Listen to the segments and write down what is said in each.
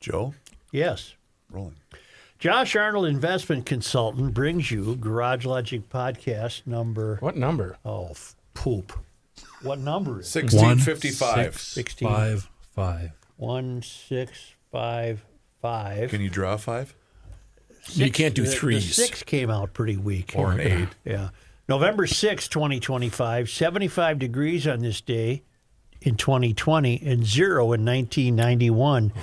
Joe? Yes. Rolling. Josh Arnold, investment consultant, brings you Garage Logic podcast number. What number? Oh, poop. What number is it? 1655. 1655. 1655. Can you draw a 5? You can't do threes. The 6 came out pretty weak. Or an 8. Yeah. November 6, 2025, 75 degrees on this day in 2020 and 0 in 1991.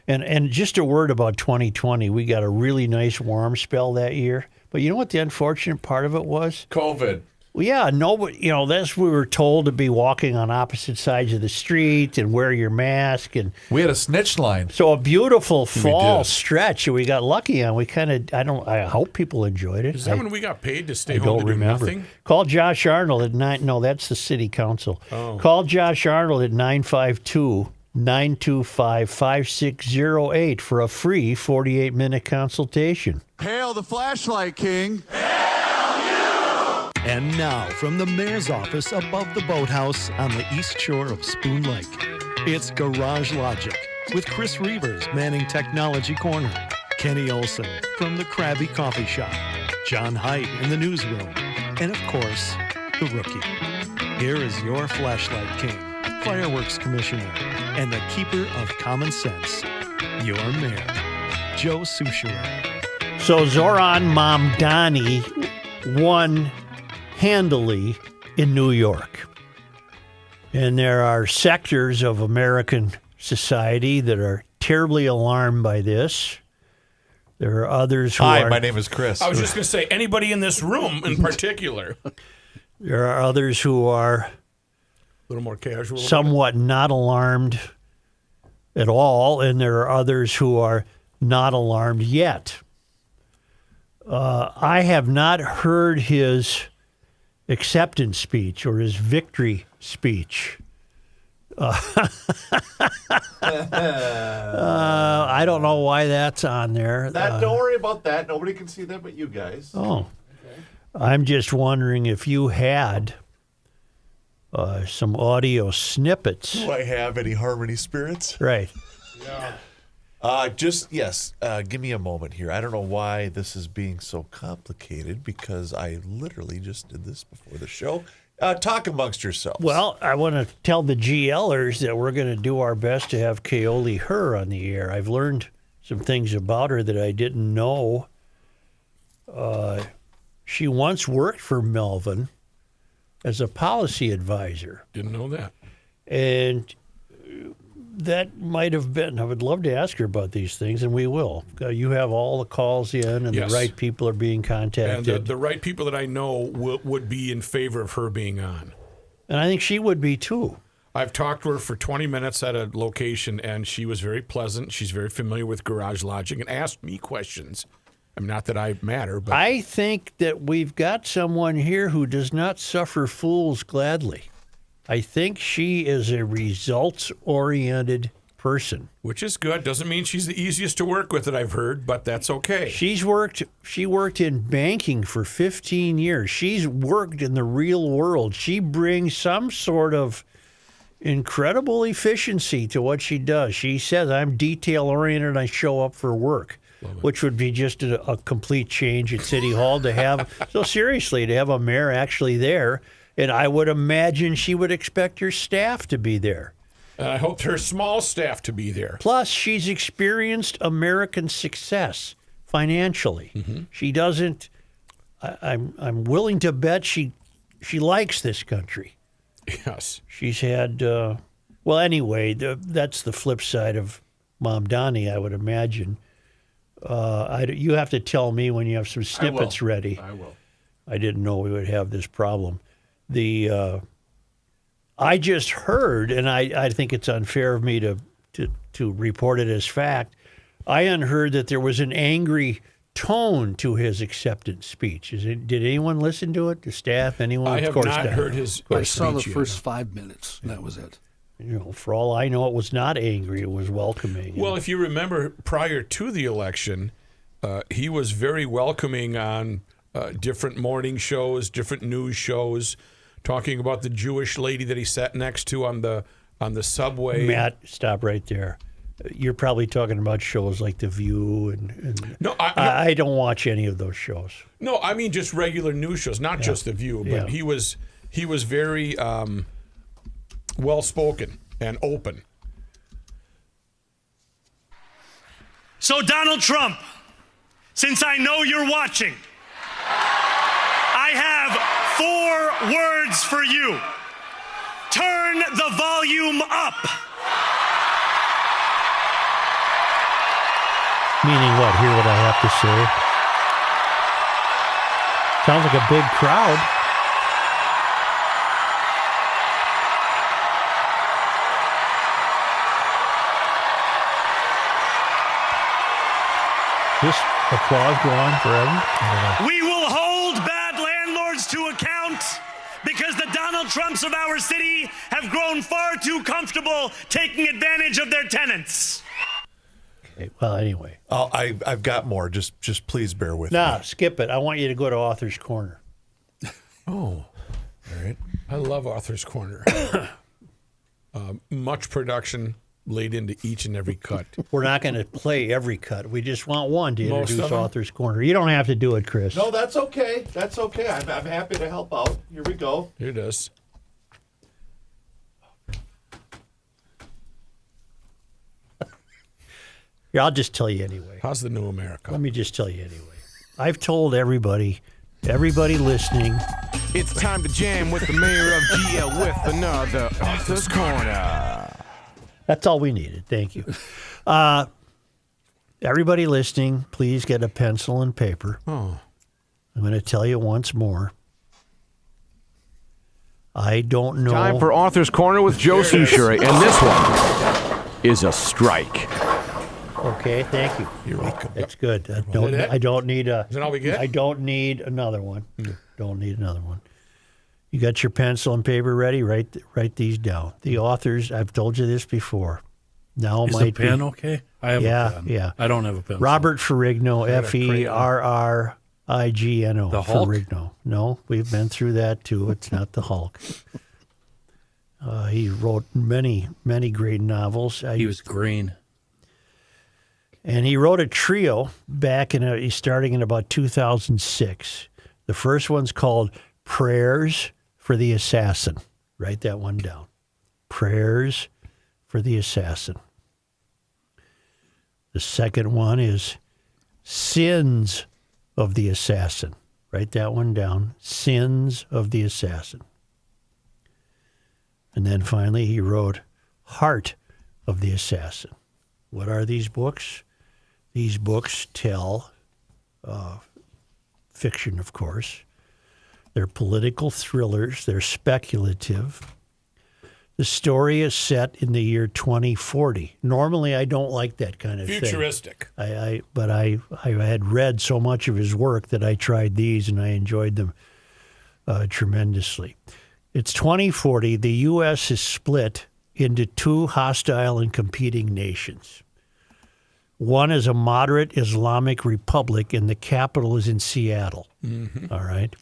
And just a word about 2020. We got a really nice warm spell that year. But you know what the unfortunate part of it was? COVID. Well, yeah, nobody, we were told to be walking on opposite sides of the street and wear your mask. And We had a snitch line. so a beautiful fall did. stretch that we got lucky on. We kind of, I hope people enjoyed it. Is that when we got paid to stay I home don't to do remember. nothing? Call Josh Arnold at 9. No, that's the city council. Oh. Call Josh Arnold at 952-925-5608 for a free 48-minute consultation. Hail the flashlight king. And now, from the mayor's office above the boathouse on the east shore of Spoon Lake, it's Garage Logic with Chris Reavers manning Technology Corner, Kenny Olson from the Krabby Coffee Shop, John Height in the newsroom, and of course, the rookie. Here is your flashlight king, fireworks commissioner, and the keeper of common sense, your mayor, Joe Souchere. So Zoran Mamdani won handily in New York. And there are sectors of American society that are terribly alarmed by this. There are others who Hi, are... my name is Chris. I was just going to say, anybody in this room in particular. A There are others who are little more casual. somewhat not alarmed at all, and there are others who are not alarmed yet. I have not heard his acceptance speech or his victory speech. I don't know why that's on there. Don't worry about that. Nobody can see that but you guys. Oh, I'm just wondering if you had some audio snippets. Do I have any harmony spirits? Right. Yes. Give me a moment here. I don't know why this is being so complicated because I literally just did this before the show. Talk amongst yourselves. Well, I want to tell the GLers that we're going to do our best to have Kaoli Her on the air. I've learned some things about her that I didn't know. She once worked for Melvin as a policy advisor. Didn't know that. And that might have been, I would love to ask her about these things, and we will. You have all the calls in, and Yes. the right people are being contacted. And the right people that I know would be in favor of her being on. And I think she would be, too. I've talked to her for 20 minutes at a location, and she was very pleasant. She's very familiar with Garage Logic and asked me questions. I mean, not that I matter, but I think that we've got someone here who does not suffer fools gladly. I think she is a results-oriented person. which is good. Doesn't mean she's the easiest to work with that I've heard, but that's okay. She worked in banking for 15 years. She's worked in the real world. She brings some sort of incredible efficiency to what she does. She says, I'm detail-oriented, I show up for work, which would be just a complete change at City Hall to have. So seriously, to have a mayor actually there, and I would imagine she would expect her staff to be there. And I hope her small staff to be there. Plus, she's experienced American success financially. Mm-hmm. She doesn't. I'm willing to bet she likes this country. Yes. She's had. Well, anyway, that's the flip side of Mom Donnie, I would imagine. You have to tell me when you have some snippets ready. I will. I didn't know we would have this problem. I just heard, and I think it's unfair of me to report it as fact. I unheard that there was an angry tone to his acceptance speech. Did anyone listen to it? The staff? Anyone? I Of have course not heard his I saw the speech yet. first 5 minutes. And that was it. You know, for all I know, it was not angry. It was welcoming. Well, if you remember, prior to the election, he was very welcoming on different morning shows, different news shows, talking about the Jewish lady that he sat next to on the subway. Matt, stop right there. You're probably talking about shows like The View, and No, I don't watch any of those shows. No, I mean just regular news shows, not just The View. But he was very well spoken and open. So Donald Trump, since I know you're watching, I have 4 words for you. Turn the volume up. Meaning what? Hear what I have to say? Sounds like a big crowd. This applause go on forever? We will hold bad landlords to account because the Donald Trumps of our city have grown far too comfortable taking advantage of their tenants. Okay, well, anyway. I've got more. Just please bear with me. Nah, skip it. I want you to go to Author's Corner. Oh, all right. I love Author's Corner. Much production laid into each and every cut. We're not going to play every cut. We just want one to Most introduce of them? Author's Corner. You don't have to do it, Chris. No, that's okay. That's okay. I'm happy to help out. Here we go. Here it is. Here, I'll just tell you anyway. How's the new America? Let me just tell you anyway. I've told everybody listening, It's time to jam with the mayor of GL with another Author's Corner. that's all we needed. Thank you. Everybody listening, please get a pencil and paper. Oh. I'm going to tell you once more. I don't know. Time for Author's Corner with Joe Souchere, and this one is a strike. Okay, thank you. You're welcome. That's good. I don't need a. Is that all we get? I don't need another one. Don't need another one. You got your pencil and paper ready? Write these down. The authors. I've told you this before. Now Is might the pen be. okay? I have Yeah, a pen. yeah. I don't have a pen. Robert Ferrigno, got a crayon. Ferrigno. The Hulk? Ferrigno. No, we've been through that too. It's not the Hulk. He wrote many, many great novels. He was green. And he wrote a trio back he's starting in about 2006. The first one's called Prayers for the Assassin. Write that one down. Prayers for the Assassin. The second one is Sins of the Assassin. Write that one down. Sins of the Assassin. And then finally he wrote Heart of the Assassin. What are these books? These books tell fiction, of course. They're political thrillers. They're speculative. The story is set in the year 2040. Normally, I don't like that kind of Futuristic. thing. But I had read so much of his work that I tried these and I enjoyed them tremendously. It's 2040. The U.S. is split into 2 hostile and competing nations. One is a moderate Islamic republic, and the capital is in Seattle. Mm-hmm. All right.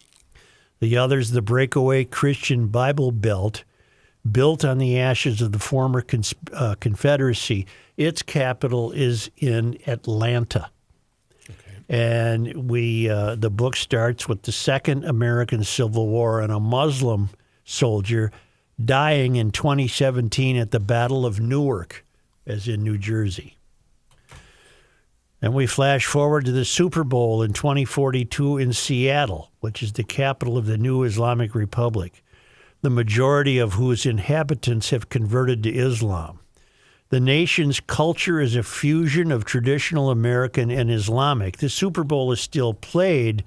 The other is the breakaway Christian Bible Belt, built on the ashes of the former Confederacy. Its capital is in Atlanta. Okay. And the book starts with the Second American Civil War and a Muslim soldier dying in 2017 at the Battle of Newark, as in New Jersey. And we flash forward to the Super Bowl in 2042 in Seattle, which is the capital of the new Islamic Republic, the majority of whose inhabitants have converted to Islam. The nation's culture is a fusion of traditional American and Islamic. The Super Bowl is still played,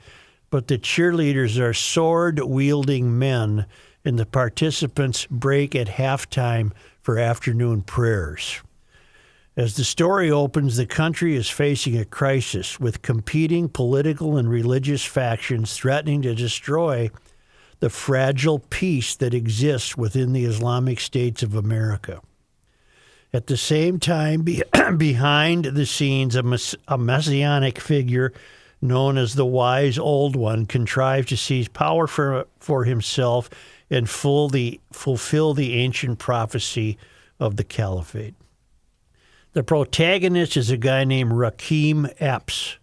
but the cheerleaders are sword-wielding men, and the participants break at halftime for afternoon prayers. As the story opens, the country is facing a crisis with competing political and religious factions threatening to destroy the fragile peace that exists within the Islamic states of America. At the same time, behind the scenes, a messianic figure known as the Wise Old One contrived to seize power for himself and fulfill the ancient prophecy of the caliphate. The protagonist is a guy named Rakim Epps.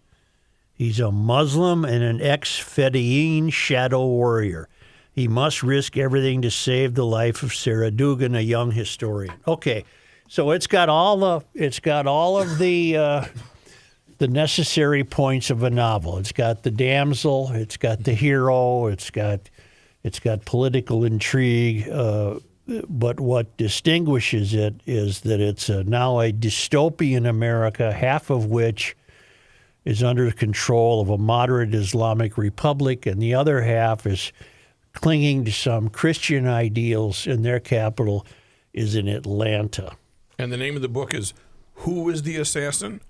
He's a Muslim and an ex-Fedayeen shadow warrior. He must risk everything to save the life of Sarah Dugan, a young historian. Okay, so it's got all of the necessary points of a novel. It's got the damsel, it's got the hero, it's got political intrigue. But what distinguishes it is that it's now a dystopian America, half of which is under control of a moderate Islamic republic, and the other half is clinging to some Christian ideals, and their capital is in Atlanta. And the name of the book is Who is the Assassin?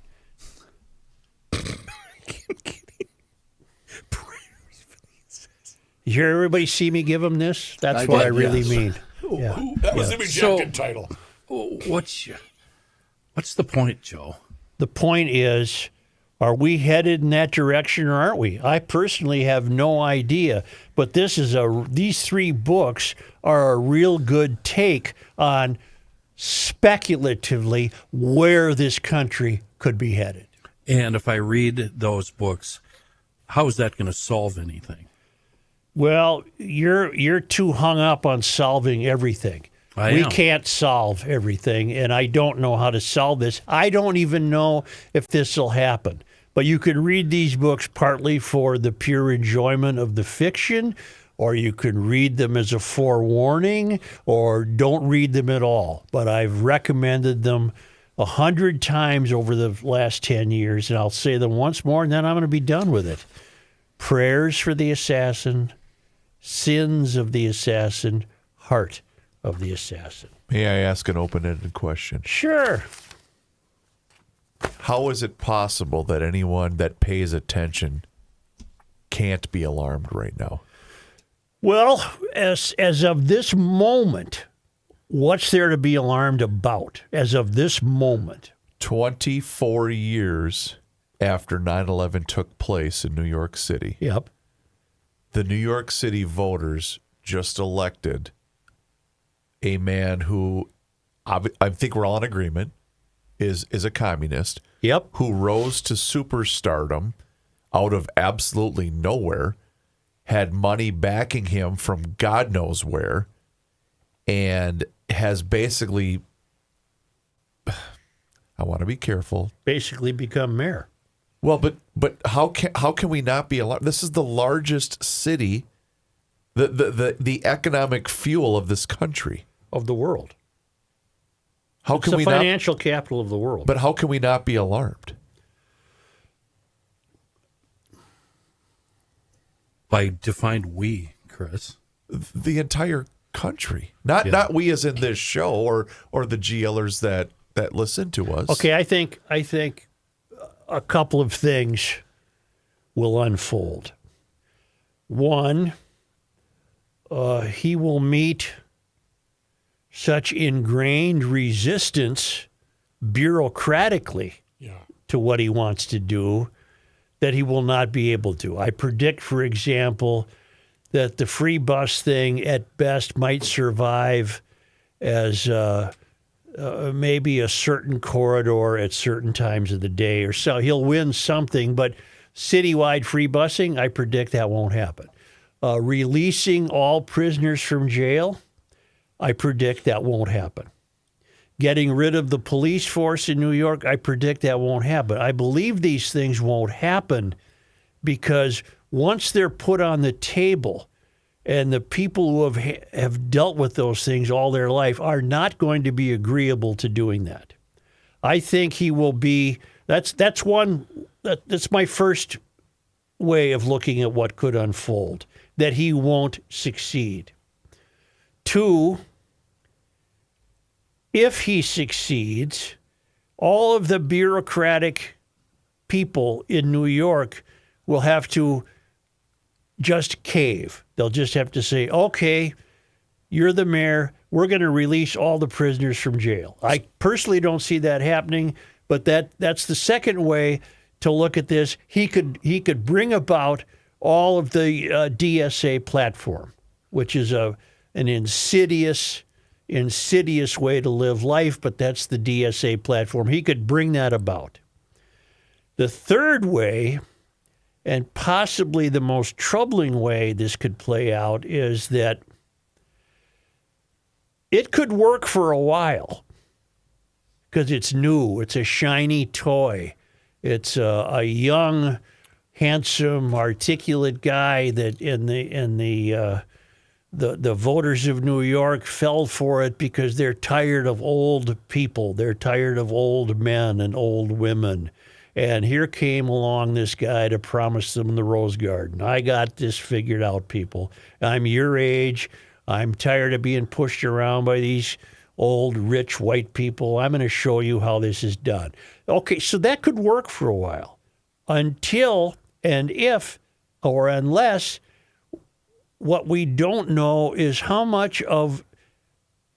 You hear everybody see me give them this? That's what I really mean. Yeah. That was the rejected title. What's the point, Joe? The point is, are we headed in that direction or aren't we? I personally have no idea, but these 3 books are a real good take on speculatively where this country could be headed. And if I read those books, how is that going to solve anything? Well, you're too hung up on solving everything. We can't solve everything, and I don't know how to solve this. I don't even know if this will happen. But you can read these books partly for the pure enjoyment of the fiction, or you can read them as a forewarning, or don't read them at all. But I've recommended them 100 times over the last 10 years, and I'll say them once more, and then I'm going to be done with it. Prayers for the Assassin, Sins of the Assassin, Heart of the Assassin. May I ask an open-ended question? Sure. How is it possible that anyone that pays attention can't be alarmed right now? Well, as of this moment, what's there to be alarmed about as of this moment? 24 years after 9/11 took place in New York City. Yep. The New York City voters just elected a man who I think we're all in agreement is a communist. Yep. Who rose to superstardom out of absolutely nowhere, had money backing him from God knows where, and has basically, I want to be careful, basically become mayor. Well, but how can we not be alarmed? This is the largest city, the economic fuel of this country, of the world. How it's the financial capital of the world. But how can we not be alarmed? By defined we, Chris. The entire country, not we as in this show or the GLers that listen to us. Okay, I think a couple of things will unfold. One, he will meet such ingrained resistance bureaucratically to what he wants to do that he will not be able to. I predict, for example, that the free bus thing at best might survive as maybe a certain corridor at certain times of the day or so. He'll win something, but citywide free busing, I predict that won't happen. Releasing all prisoners from jail, I predict that won't happen. Getting rid of the police force in New York, I predict that won't happen. I believe these things won't happen because once they're put on the table and the people who have dealt with those things all their life are not going to be agreeable to doing that. I think he will be, that's my first way of looking at what could unfold, that he won't succeed. Two, if he succeeds, all of the bureaucratic people in New York will have to just cave. They'll just have to say, okay, you're the mayor. We're going to release all the prisoners from jail. I personally don't see that happening, but that's the second way to look at this. He could bring about all of the DSA platform, which is an insidious insidious way to live life, but that's the DSA platform. He could bring that about. The third way, and possibly the most troubling way this could play out, is that it could work for a while because it's new. It's a shiny toy. It's a young, handsome, articulate guy that the voters of New York fell for it because they're tired of old people. They're tired of old men and old women. And here came along this guy to promise them the Rose Garden. I got this figured out, people. I'm your age. I'm tired of being pushed around by these old, rich white people. I'm going to show you how this is done. Okay, so that could work for a while until and if or unless what we don't know is how much of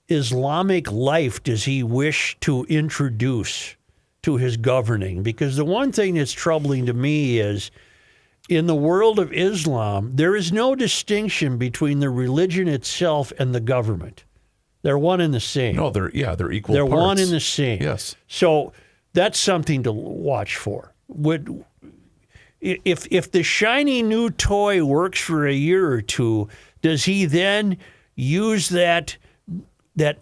Islamic life does he wish to introduce to his governing. Because the one thing that's troubling to me is in the world of Islam, there is no distinction between the religion itself and the government. They're one and the same. No, they're equal They're parts. one and the same. Yes. So that's something to watch for. If the shiny new toy works for a year or two, does he then use that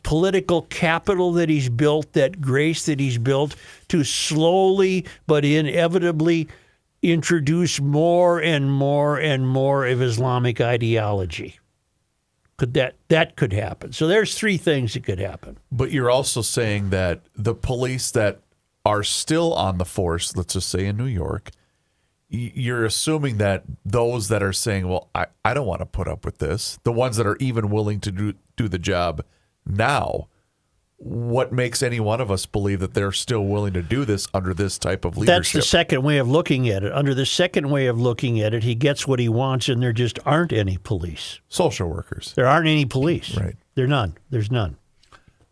political capital that he's built, that grace that he's built, to slowly but inevitably introduce more and more and more of Islamic ideology? That could happen. So there's three things that could happen. But you're also saying that the police that are still on the force, let's just say in New York, you're assuming that those that are saying, well, I don't want to put up with this, the ones that are even willing to do the job now, what makes any one of us believe that they're still willing to do this under this type of leadership? That's the second way of looking at it. Under the second way of looking at it, he gets what he wants, and there just aren't any police. Social workers. There aren't any police. Right. There's none.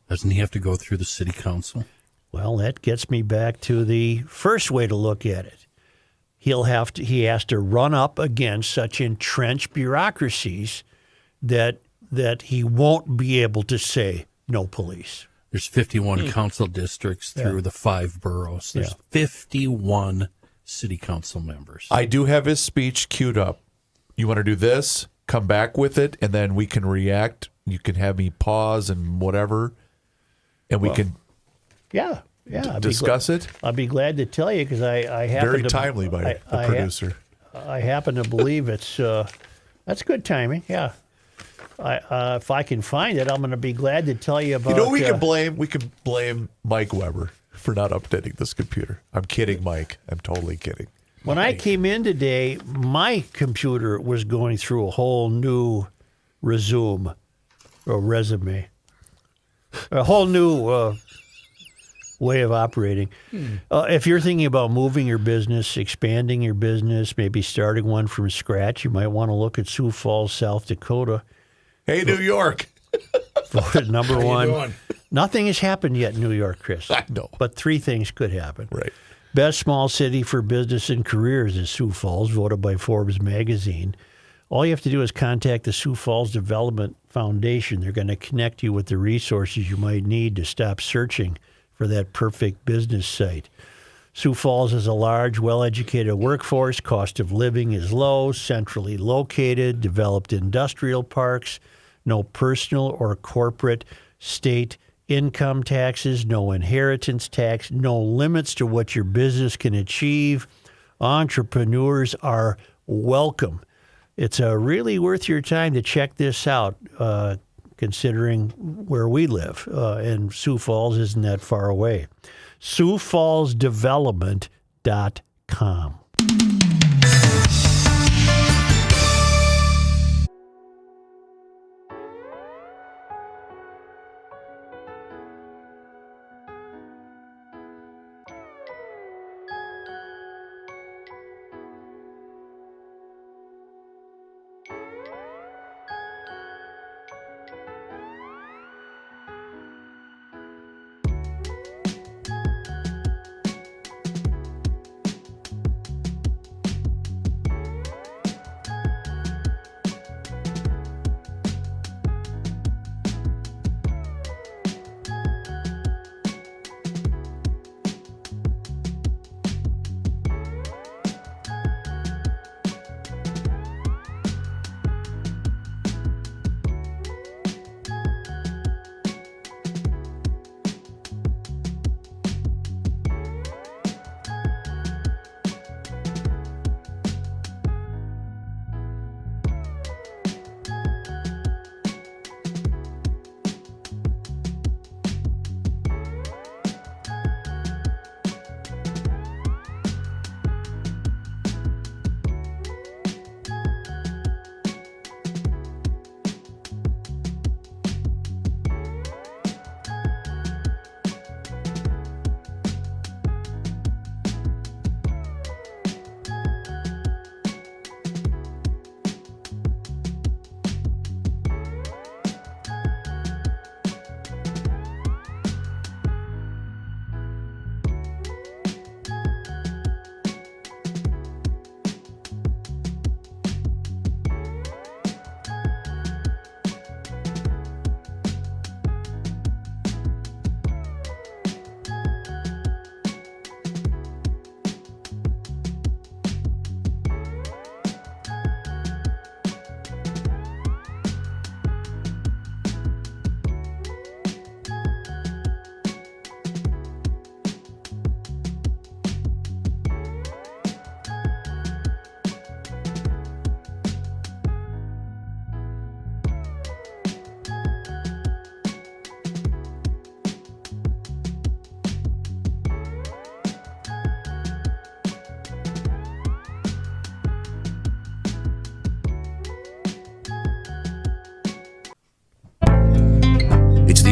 Doesn't he have to go through the city council? Well, that gets me back to the first way to look at it. He has to run up against such entrenched bureaucracies that he won't be able to say no police. There's 51 council districts through the 5 boroughs. There's 51 city council members. I do have his speech queued up. You want to do this? Come back with it, and then we can react. You can have me pause and whatever, and we can discuss it. I'll be glad to tell you because I happen Very to timely by the producer. I happen to believe it's that's good timing. Yeah. If I can find it, I'm going to be glad to tell you about. We can blame Mike Weber for not updating this computer. I'm kidding, Mike. I'm totally kidding. When I came in today, my computer was going through a whole new resume, a whole new way of operating. If you're thinking about moving your business, expanding your business, maybe starting one from scratch, you might want to look at Sioux Falls, South Dakota. Hey, New York. Voted number one. doing? Nothing has happened yet in New York, Chris. I know. But 3 things could happen. Right. Best small city for business and careers is Sioux Falls, voted by Forbes magazine. All you have to do is contact the Sioux Falls Development Foundation. They're going to connect you with the resources you might need to stop searching for that perfect business site. Sioux Falls has a large, well-educated workforce. Cost of living is low, centrally located, developed industrial parks, no personal or corporate state income taxes, no inheritance tax, no limits to what your business can achieve. Entrepreneurs are welcome. It's really worth your time to check this out, considering where we live. And Sioux Falls isn't that far away. SiouxFallsDevelopment.com.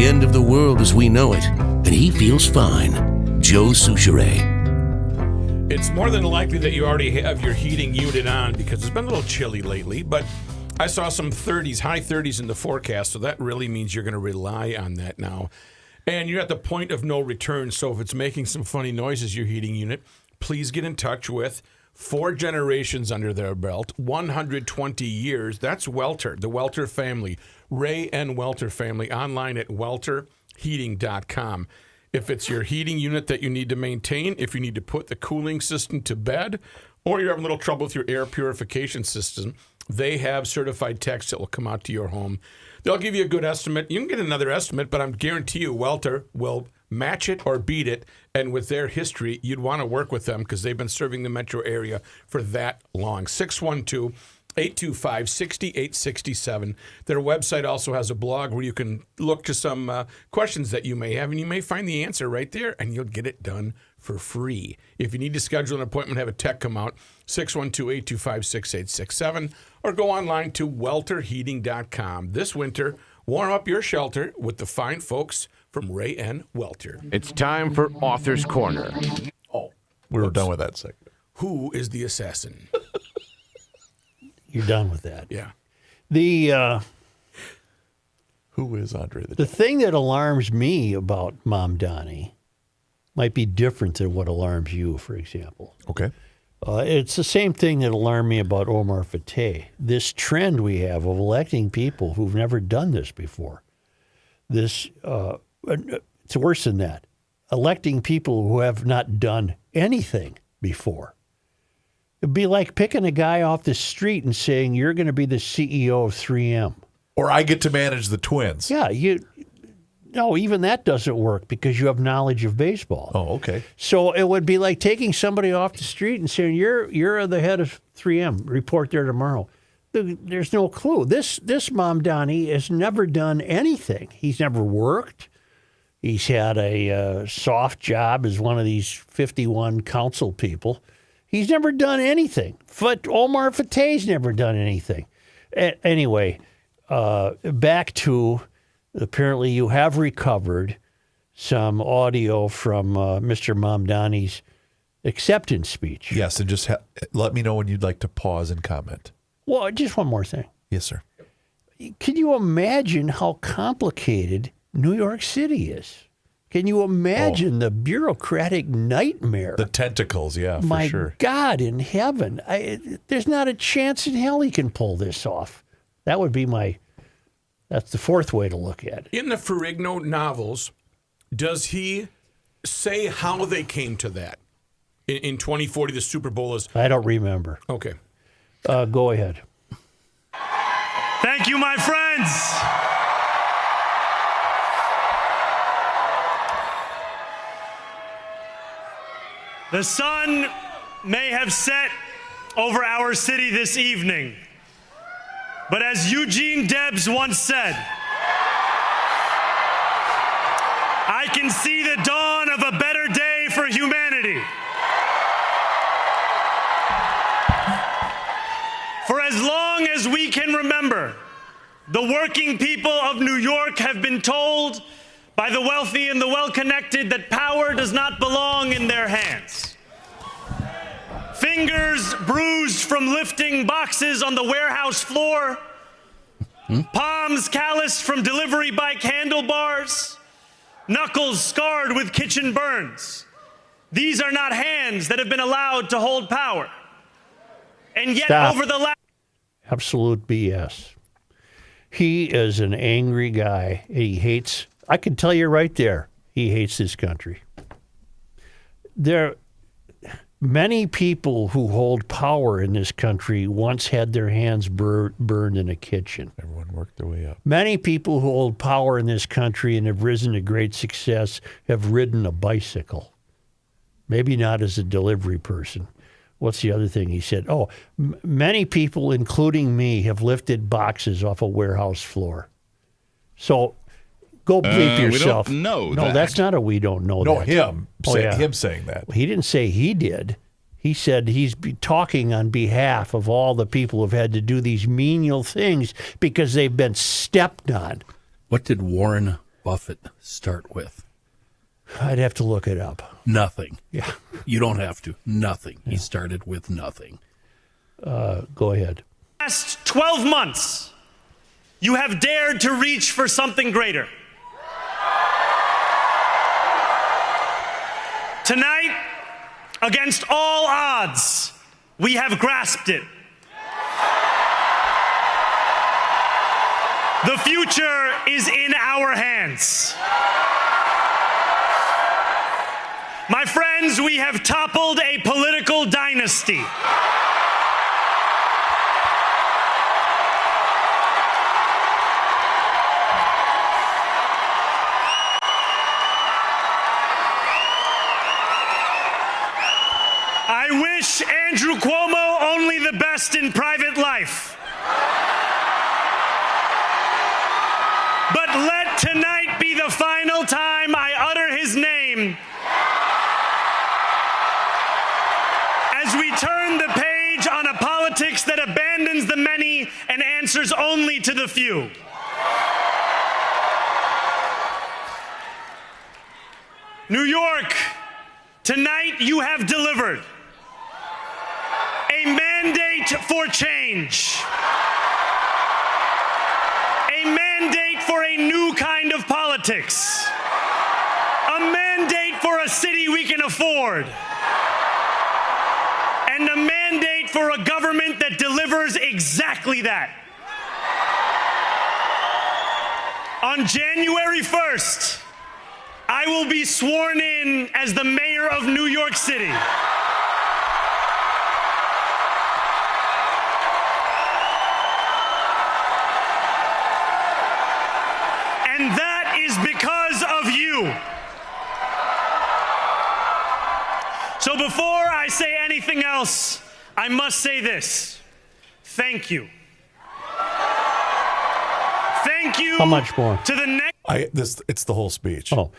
the end of the world as we know it, and he feels fine. Joe Souchere. It's more than likely that you already have your heating unit on because it's been a little chilly lately, but I saw some 30s, high 30s in the forecast, so that really means you're going to rely on that now. And you're at the point of no return, so if it's making some funny noises, your heating unit, please get in touch with 4 generations under their belt, 120 years. That's Welter, the Welter family, Ray and Welter family, online at welterheating.com. If it's your heating unit that you need to maintain, if you need to put the cooling system to bed, or you're having a little trouble with your air purification system, they have certified techs that will come out to your home. They'll give you a good estimate. You can get another estimate, but I guarantee you Welter will match it or beat it. And with their history, you'd want to work with them because they've been serving the metro area for that long. 612-825-6867. Their website also has a blog where you can look to some questions that you may have, and you may find the answer right there, and you'll get it done for free. If you need to schedule an appointment, have a tech come out, 612-825-6867, or go online to welterheating.com. This winter, warm up your shelter with the fine folks from Ray and Welter. It's time for Author's Corner. Oh, we were done with that segment. Who is the assassin? You're done with that. Yeah. The Who is Andre the the thing that alarms me about Mom Donnie might be different than what alarms you, for example. Okay. It's the same thing that alarmed me about Omar Fateh. This trend we have of electing people who've never done this before. It's worse than that. Electing people who have not done anything before. It'd be like picking a guy off the street and saying, you're going to be the CEO of 3M. Or I get to manage the Twins. Yeah, no, even that doesn't work because you have knowledge of baseball. Oh, okay. So it would be like taking somebody off the street and saying, you're the head of 3M. Report there tomorrow. There's no clue. This Mom Donnie has never done anything. He's never worked. He's had a soft job as one of these 51 council people. He's never done anything. But Omar Fateh's never done anything. Anyway, back to... Apparently, you have recovered some audio from Mr. Mamdani's acceptance speech. Yes, and just let me know when you'd like to pause and comment. Well, just one more thing. Yes, sir. Can you imagine how complicated New York City is? Can you imagine the bureaucratic nightmare? The tentacles, yeah, for My sure. God in heaven. There's not a chance in hell he can pull this off. That would be that's the fourth way to look at it. In the Ferrigno novels, does he say how they came to that? In 2040, the Super Bowl is... I don't remember. Okay. Go ahead. Thank you, my friends. The sun may have set over our city this evening, but as Eugene Debs once said, I can see the dawn of a better day for humanity. For as long as we can remember, the working people of New York have been told by the wealthy and the well-connected that power does not belong in their hands. Fingers bruised from lifting boxes on the warehouse floor, palms calloused from delivery bike handlebars, knuckles scarred with kitchen burns. These are not hands that have been allowed to hold power. And yet over the last... Absolute BS. He is an angry guy. He hates... I can tell you right there, he hates this country. Many people who hold power in this country once had their hands burned in a kitchen. Everyone worked their way up. Many people who hold power in this country and have risen to great success have ridden a bicycle. Maybe not as a delivery person. What's the other thing he said? Oh, many people, including me, have lifted boxes off a warehouse floor. So go bleep yourself. We don't know no, that. That's not a we don't know No, that. him saying that. He didn't say he did. He said he's talking on behalf of all the people who've had to do these menial things because they've been stepped on. What did Warren Buffett start with? I'd have to look it up. Nothing. Yeah. You don't have to. Nothing. He started with nothing. Go ahead. Last 12 months, you have dared to reach for something greater. Tonight, against all odds, we have grasped it. The future is in our hands. My friends, we have toppled a political dynasty. I wish Andrew Cuomo only the best in private life. But let tonight be the final time I utter his name as we turn the page on a politics that abandons the many and answers only to the few. New York, tonight you have delivered a mandate for change, a mandate for a new kind of politics, a mandate for a city we can afford, and a mandate for a government that delivers exactly that. On January 1st, I will be sworn in as the mayor of New York City. And that is because of you. So before I say anything else, I must say this. Thank you. Thank you. How much more? To the next. It's the whole speech. Oh,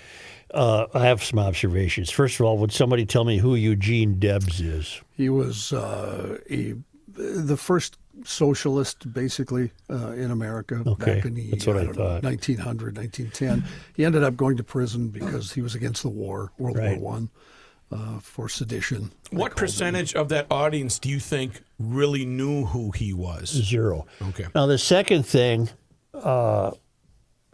I have some observations. First of all, would somebody tell me who Eugene Debs is? He was the first socialist, basically, in America back in the that's what I thought. 1900, 1910. He ended up going to prison because he was against the war, World War I, for sedition. What percentage of that audience do you think really knew who he was? 0. Okay. Now, the second thing,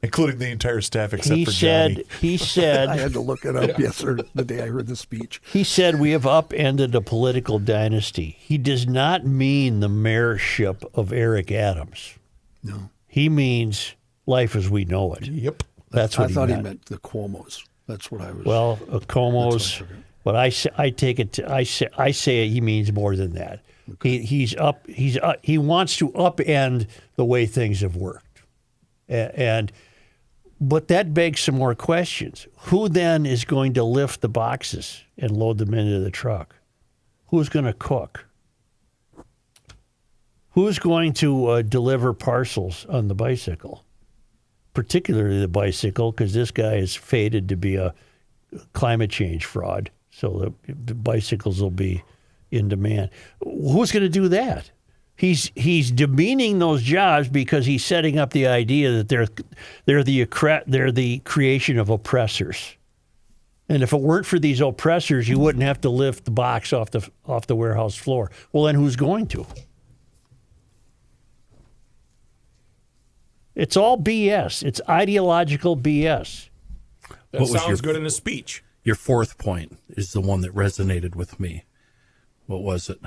including the entire staff except he for Johnny. said, I had to look it up, yes, sir, the day I heard the speech. He said we have upended a political dynasty. He does not mean the mayorship of Eric Adams. No. He means life as we know it. Yep. That's what I thought meant. he meant the Cuomos. That's what I was. Well, Cuomo's, but I take it. I say he means more than that. Okay. He wants to upend the way things have worked, but that begs some more questions. Who then is going to lift the boxes and load them into the truck? Who's going to cook? Who's going to deliver parcels on the bicycle? Particularly the bicycle, because this guy is fated to be a climate change fraud. So the bicycles will be in demand. Who's going to do that? He's demeaning those jobs because he's setting up the idea that they're the creation of oppressors. And if it weren't for these oppressors, you wouldn't have to lift the box off the warehouse floor. Well, then who's going to? It's all BS. It's ideological BS. That sounds good in a speech. Your fourth point is the one that resonated with me. What was it?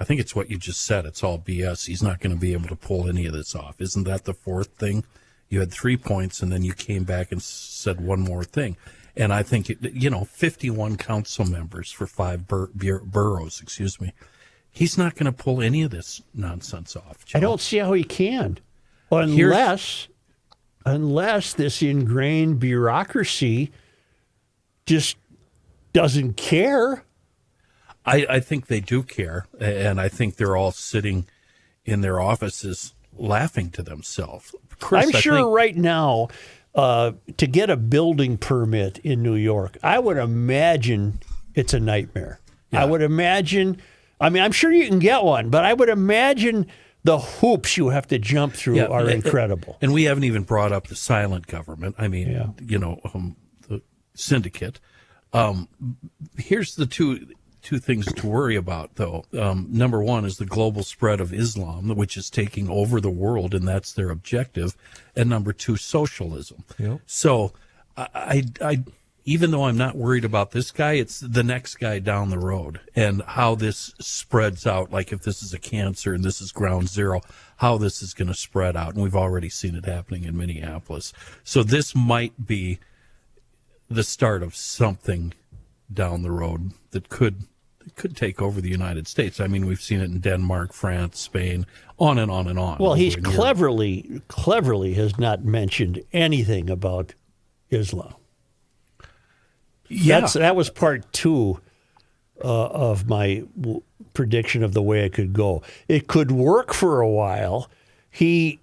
I think it's what you just said. It's all BS. He's not going to be able to pull any of this off. Isn't that the fourth thing? You had 3 points, and then you came back and said one more thing. And I think, 51 council members for 5 boroughs, He's not going to pull any of this nonsense off, Joe. I don't see how he can. Unless this ingrained bureaucracy just doesn't care. I think they do care, and I think they're all sitting in their offices laughing to themselves. Chris, I'm sure right now, to get a building permit in New York, I would imagine it's a nightmare. Yeah. I would imagine, I'm sure you can get one, but I would imagine The hoops you have to jump through are incredible. And we haven't even brought up the silent government. I mean, the syndicate. Here's the two things to worry about, though. Number one is the global spread of Islam, which is taking over the world, and that's their objective. And number two, socialism. Yep. So I even though I'm not worried about this guy, it's the next guy down the road and how this spreads out. Like if this is a cancer and this is ground zero, how this is going to spread out. And we've already seen it happening in Minneapolis. So this might be the start of something down the road that could take over the United States. I mean, we've seen it in Denmark, France, Spain, on and on and on. Well, he's cleverly has not mentioned anything about Islam. Yeah. That was part two of my prediction of the way it could go. It could work for a while. He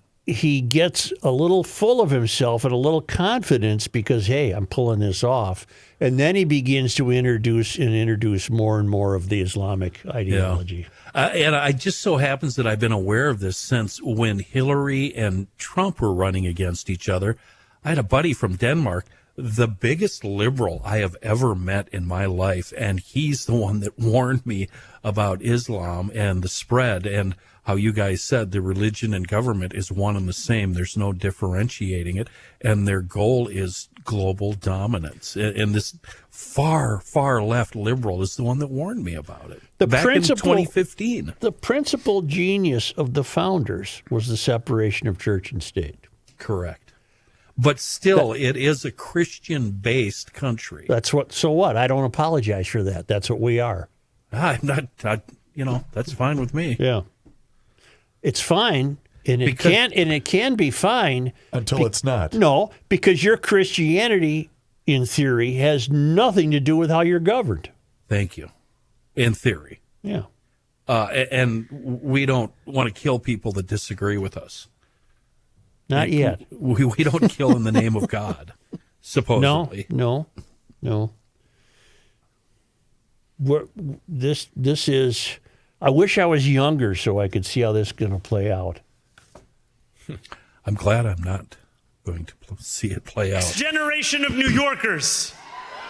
gets a little full of himself and a little confidence because, hey, I'm pulling this off. And then he begins to introduce more and more of the Islamic ideology. Yeah. And it just so happens that I've been aware of this since when Hillary and Trump were running against each other. I had a buddy from Denmark, the biggest liberal I have ever met in my life, and he's the one that warned me about Islam and the spread and how you guys said the religion and government is one and the same. There's no differentiating it, and their goal is global dominance. And this far, far left liberal is the one that warned me about it back in 2015. The principal genius of the founders was the separation of church and state. Correct. But still, it is a Christian-based country. So what? I don't apologize for that. That's what we are. I'm not, that's fine with me. Yeah. It's fine, and it can be fine. Until it's not. No, because your Christianity, in theory, has nothing to do with how you're governed. Thank you. In theory. Yeah. And we don't want to kill people that disagree with us. Not yet. We don't kill in the name of God, supposedly. No. This is. I wish I was younger so I could see how this is going to play out. I'm glad I'm not going to see it play out. This generation of New Yorkers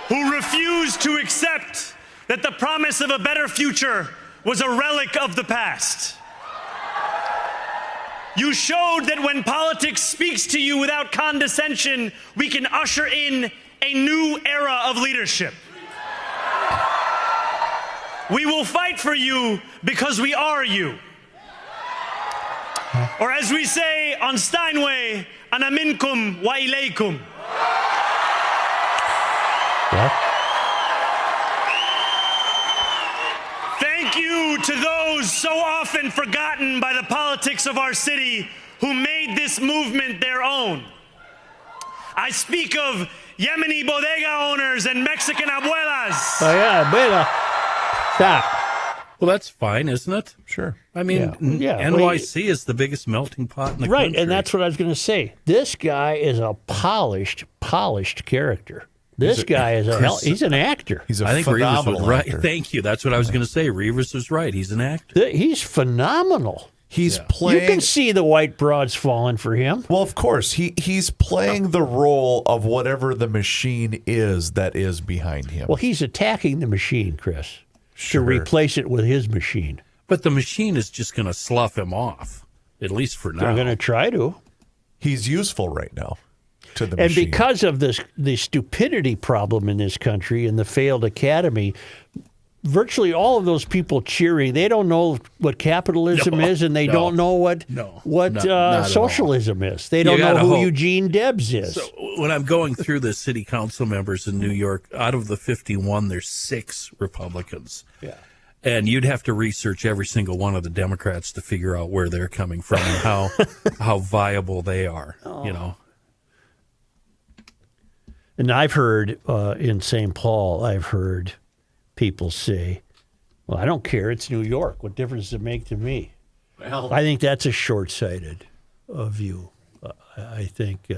who refuse to accept that the promise of a better future was a relic of the past. You showed that when politics speaks to you without condescension, we can usher in a new era of leadership. We will fight for you because we are you. Or as we say on Steinway, ana minkum wa ilaykum. What? Thank you to those so often forgotten by the politics of our city who made this movement their own. I speak of Yemeni bodega owners and Mexican abuelas. Oh, yeah, abuela. Stop. Well, that's fine, isn't it? Sure. I mean, NYC is the biggest melting pot in the country. Right, and that's what I was going to say. This guy is a polished character. This guy is he's an actor. He's a I think phenomenal Reeves was right. actor. Thank you. That's what I was going to say. Reeves was right. He's an actor. He's phenomenal. He's playing. You can see the white broads falling for him. Well, of course, he's playing the role of whatever the machine is that is behind him. Well, he's attacking the machine, Chris, Sure. to replace it with his machine. But the machine is just going to slough him off, at least for now. They're going to try to. He's useful right now to the And machine. because of the stupidity problem in this country and the failed academy, virtually all of those people cheering, they don't know what capitalism is, and they don't know what socialism is. They don't know who Eugene Debs is. So when I'm going through the city council members in New York, out of the 51, there's 6 Republicans. Yeah. And you'd have to research every single one of the Democrats to figure out where they're coming from and how viable they are, you know. And I've heard in St. Paul, I've heard people say, well, I don't care. It's New York. What difference does it make to me? Well, I think that's a short-sighted view. I think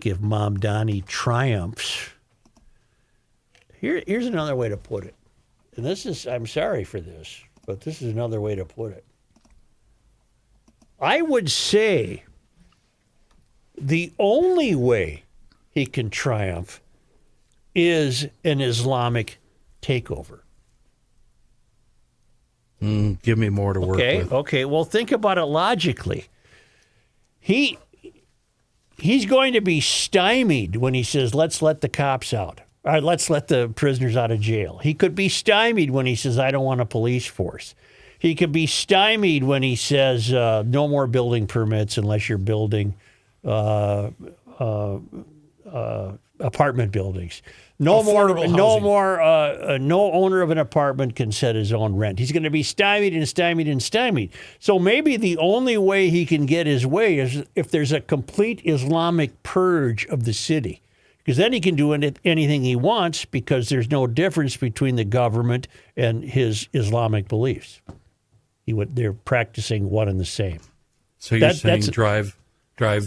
if Mom Donnie triumphs, here's another way to put it. And this is, I'm sorry for this, but this is another way to put it. I would say the only way he can triumph is an Islamic takeover. Give me more to work with. Okay. Well, think about it logically. He's going to be stymied when he says, let's let the cops out. Or let's let the prisoners out of jail. He could be stymied when he says, I don't want a police force. He could be stymied when he says, no more building permits unless you're building apartment buildings. No owner of an apartment can set his own rent. He's going to be stymied and stymied and stymied. So maybe the only way he can get his way is if there's a complete Islamic purge of the city. Because then he can do anything he wants because there's no difference between the government and his Islamic beliefs. They're practicing one and the same. So you're saying drive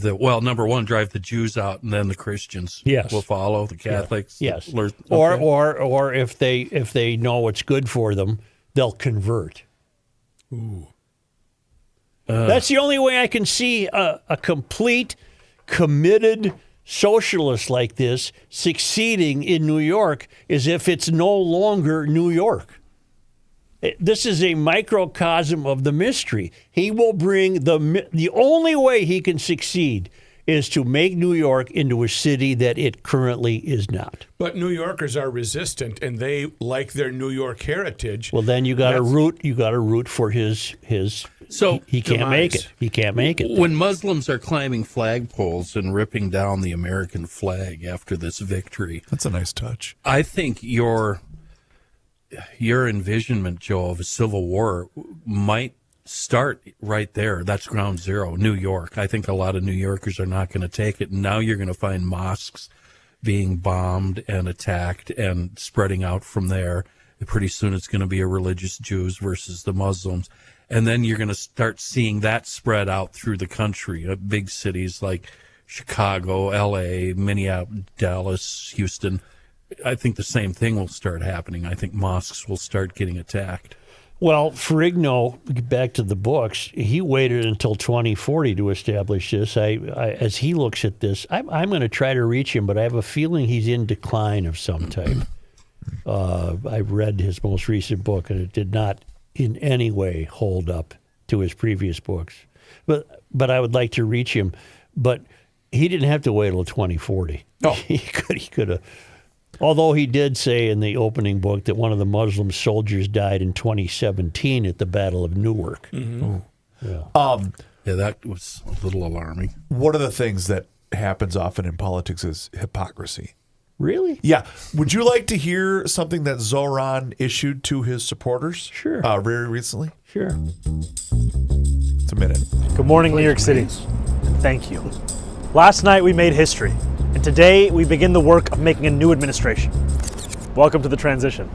number one, drive the Jews out, and then the Christians will follow, the Catholics. Yes. Okay. Or if they know what's good for them, they'll convert. Ooh. That's the only way I can see a complete, committed socialist like this succeeding in New York is if it's no longer New York. This is a microcosm of the mystery. He will bring the only way he can succeed is to make New York into a city that it currently is not. But New Yorkers are resistant, and they like their New York heritage. Well, then you got to root for his. So he can't make it. He can't make it. When Muslims are climbing flagpoles and ripping down the American flag after this victory, that's a nice touch. I think your envisionment, Joe, of a civil war might start right there. That's ground zero, New York. I think a lot of New Yorkers are not going to take it. And now you're going to find mosques being bombed and attacked and spreading out from there. And pretty soon it's going to be a religious Jews versus the Muslims. And then you're going to start seeing that spread out through the country. Big cities like Chicago, L.A., Minneapolis, Dallas, Houston. I think the same thing will start happening. I think mosques will start getting attacked. Well, Ferrigno, back to the books, he waited until 2040 to establish this. As he looks at this, I'm going to try to reach him, but I have a feeling he's in decline of some type. I've read his most recent book, and it did not in any way hold up to his previous books. But I would like to reach him. But he didn't have to wait until 2040. Oh. He could have. Although he did say in the opening book that one of the Muslim soldiers died in 2017 at the Battle of Newark. Mm-hmm. Yeah, that was a little alarming. One of the things that happens often in politics is hypocrisy. Really? Yeah. Would you like to hear something that Zoran issued to his supporters? Sure. Very recently? Sure. It's a minute. Good morning, New York City. Thank you. Last night we made history, and today we begin the work of making a new administration. Welcome to the transition.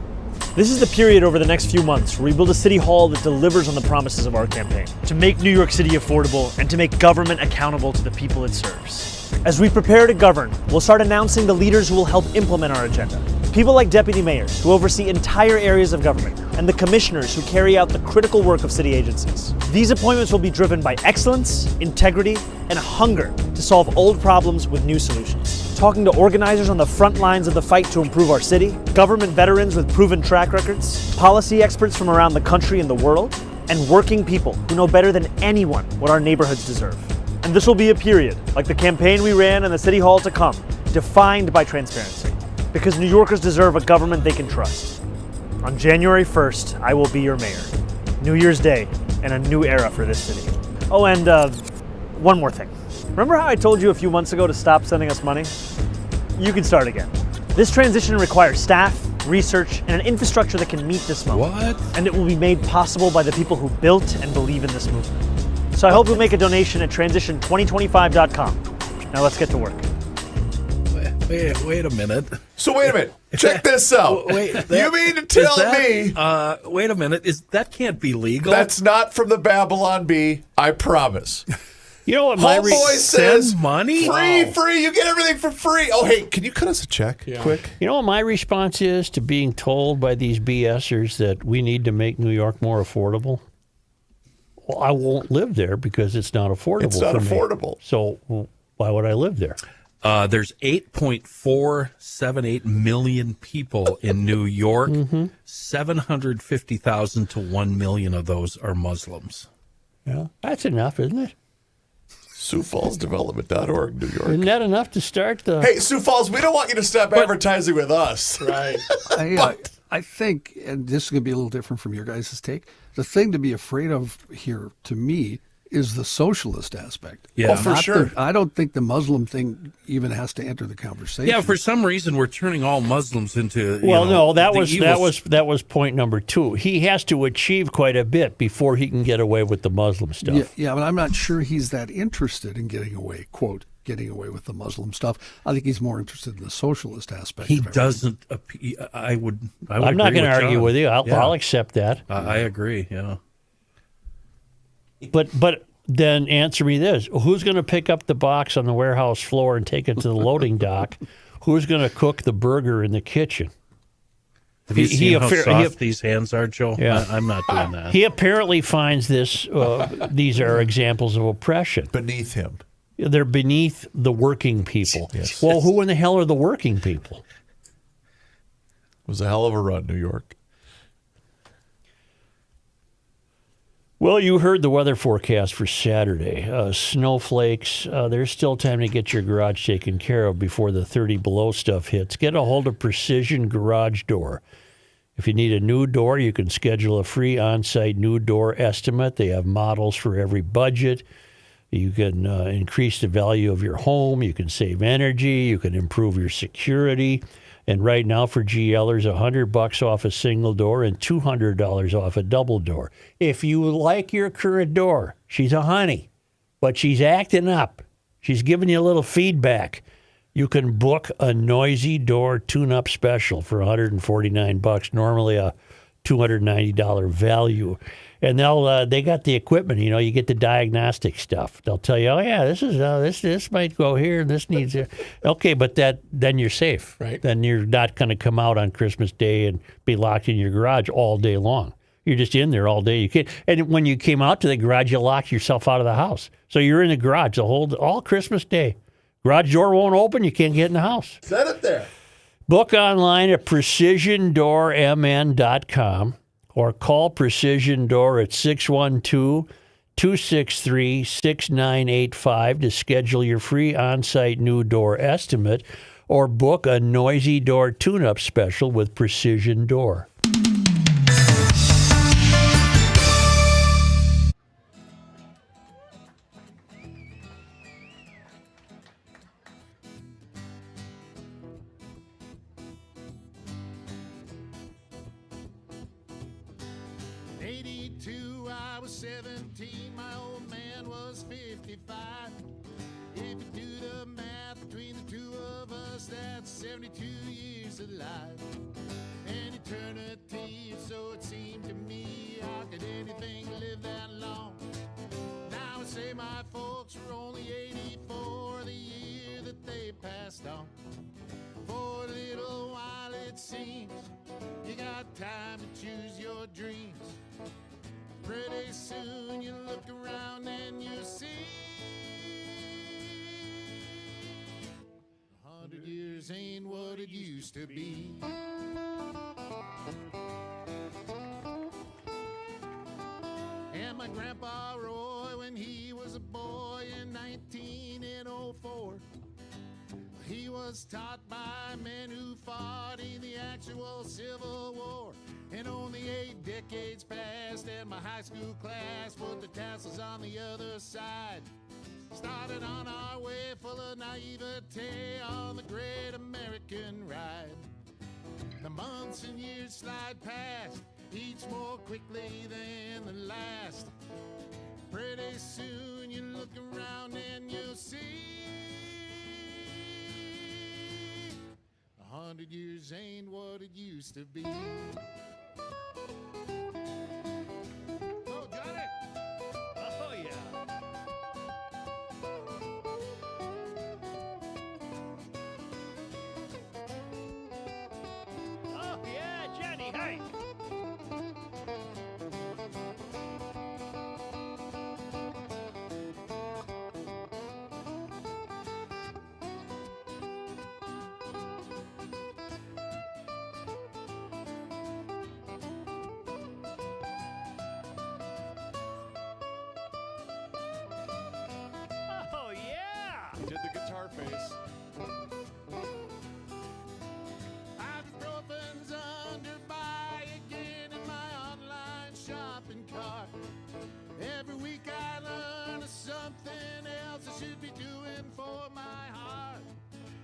This is the period over the next few months where we build a city hall that delivers on the promises of our campaign, to make New York City affordable and to make government accountable to the people it serves. As we prepare to govern, we'll start announcing the leaders who will help implement our agenda. People like deputy mayors who oversee entire areas of government, and the commissioners who carry out the critical work of city agencies. These appointments will be driven by excellence, integrity, and hunger to solve old problems with new solutions. Talking to organizers on the front lines of the fight to improve our city, government veterans with proven track records, policy experts from around the country and the world, and working people who know better than anyone what our neighborhoods deserve. And this will be a period, like the campaign we ran and the city hall to come, defined by transparency. Because New Yorkers deserve a government they can trust. On January 1st, I will be your mayor. New Year's Day and a new era for this city. Oh, and one more thing. Remember how I told you a few months ago to stop sending us money? You can start again. This transition requires staff, research, and an infrastructure that can meet this moment. What? And it will be made possible by the people who built and believe in this movement. So I hope you'll make a donation at transition2025.com. Now let's get to work. Wait a minute. So wait a minute. Check this out. You mean to tell me? Wait a minute. That can't be legal? That's not from the Babylon Bee. I promise. You know what my Homeboy says? Money? Free. You get everything for free. Oh, hey, can you cut us a check quick? You know what my response is to being told by these BSers that we need to make New York more affordable? Well, I won't live there because it's not affordable. It's not for me. affordable. So why would I live there? There's 8.478 million people in New York. 750,000 to 1 million of those are Muslims. Yeah, that's enough, isn't it? SiouxFallsDevelopment.org, New York. Isn't that enough to start the? Hey, Sioux Falls, we don't want you to stop advertising with us. Right. I think, and this is going to be a little different from your guys' take, the thing to be afraid of here, to me, is the socialist aspect. Yeah, for sure. I don't think the Muslim thing even has to enter the conversation. Yeah, for some reason we're turning all Muslims into. Well, no, that the was point number 2. He has to achieve quite a bit before he can get away with the Muslim stuff. Yeah, but I'm not sure he's that interested in getting away, quote, getting away with the Muslim stuff. I think he's more interested in the socialist aspect. He of everything. doesn't. I would. I'm not going to argue John. with you. I'll accept that. I agree. Yeah. But then answer me this: who's going to pick up the box on the warehouse floor and take it to the loading dock? Who's going to cook the burger in the kitchen? Have you seen how soft these hands are, Joe? Yeah. I'm not doing that. He apparently finds this. These are examples of oppression Beneath him. They're beneath the working people. Yes. Well, who in the hell are the working people? It was a hell of a run, New York. Well, you heard the weather forecast for Saturday. Snowflakes. There's still time to get your garage taken care of before the 30 below stuff hits. Get a hold of Precision Garage Door. If you need a new door, you can schedule a free on-site new door estimate. They have models for every budget. You can increase the value of your home. You can save energy. You can improve your security. And right now for GLers, $100 off a single door and $200 off a double door. If you like your current door, she's a honey, but she's acting up. She's giving you a little feedback. You can book a noisy door tune-up special for $149, normally a $290 value. And they got the equipment, you get the diagnostic stuff. They'll tell you, oh yeah, this might go here, this needs it. Okay, but then you're safe. Right. Then you're not going to come out on Christmas Day and be locked in your garage all day long. You're just in there all day. You can't. And when you came out to the garage, you locked yourself out of the house. So you're in the garage all Christmas Day. Garage door won't open. You can't get in the house. Set it there. Book online at precisiondoormn.com. or call Precision Door at 612-263-6985 to schedule your free on-site new door estimate or book a noisy door tune-up special with Precision Door. That's 72 years of life. An eternity, so it seemed to me. How could anything live that long? Now I say my folks were only 84 the year that they passed on. For a little while it seems you got time to choose your dreams. Pretty soon you look around and you see 100 years ain't what it used to be. And my grandpa Roy, when he was a boy in 1904, he was taught by men who fought in the actual Civil War. And only 8 decades passed and my high school class put the tassels on the other side. Started on our way full of naivete on the great American ride. The months and years slide past, each more quickly than the last. Pretty soon you look around and you'll see 100 years ain't what it used to be. Oh, Johnny! Oh, yeah. Oh, yeah, Johnny, hey.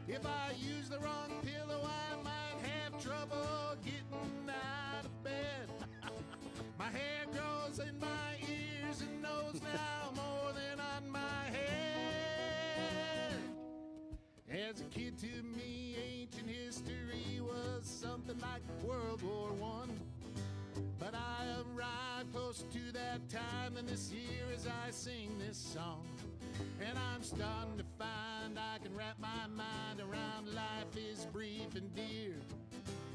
If I use the wrong pillow, I might have trouble getting out of bed. My hair grows in my ears and nose now more than on my head. As a kid, to me, ancient history was something like World War I. But I arrived close to that time, and this year as I sing this song, and I'm starting to find I can wrap my mind around life is brief and dear.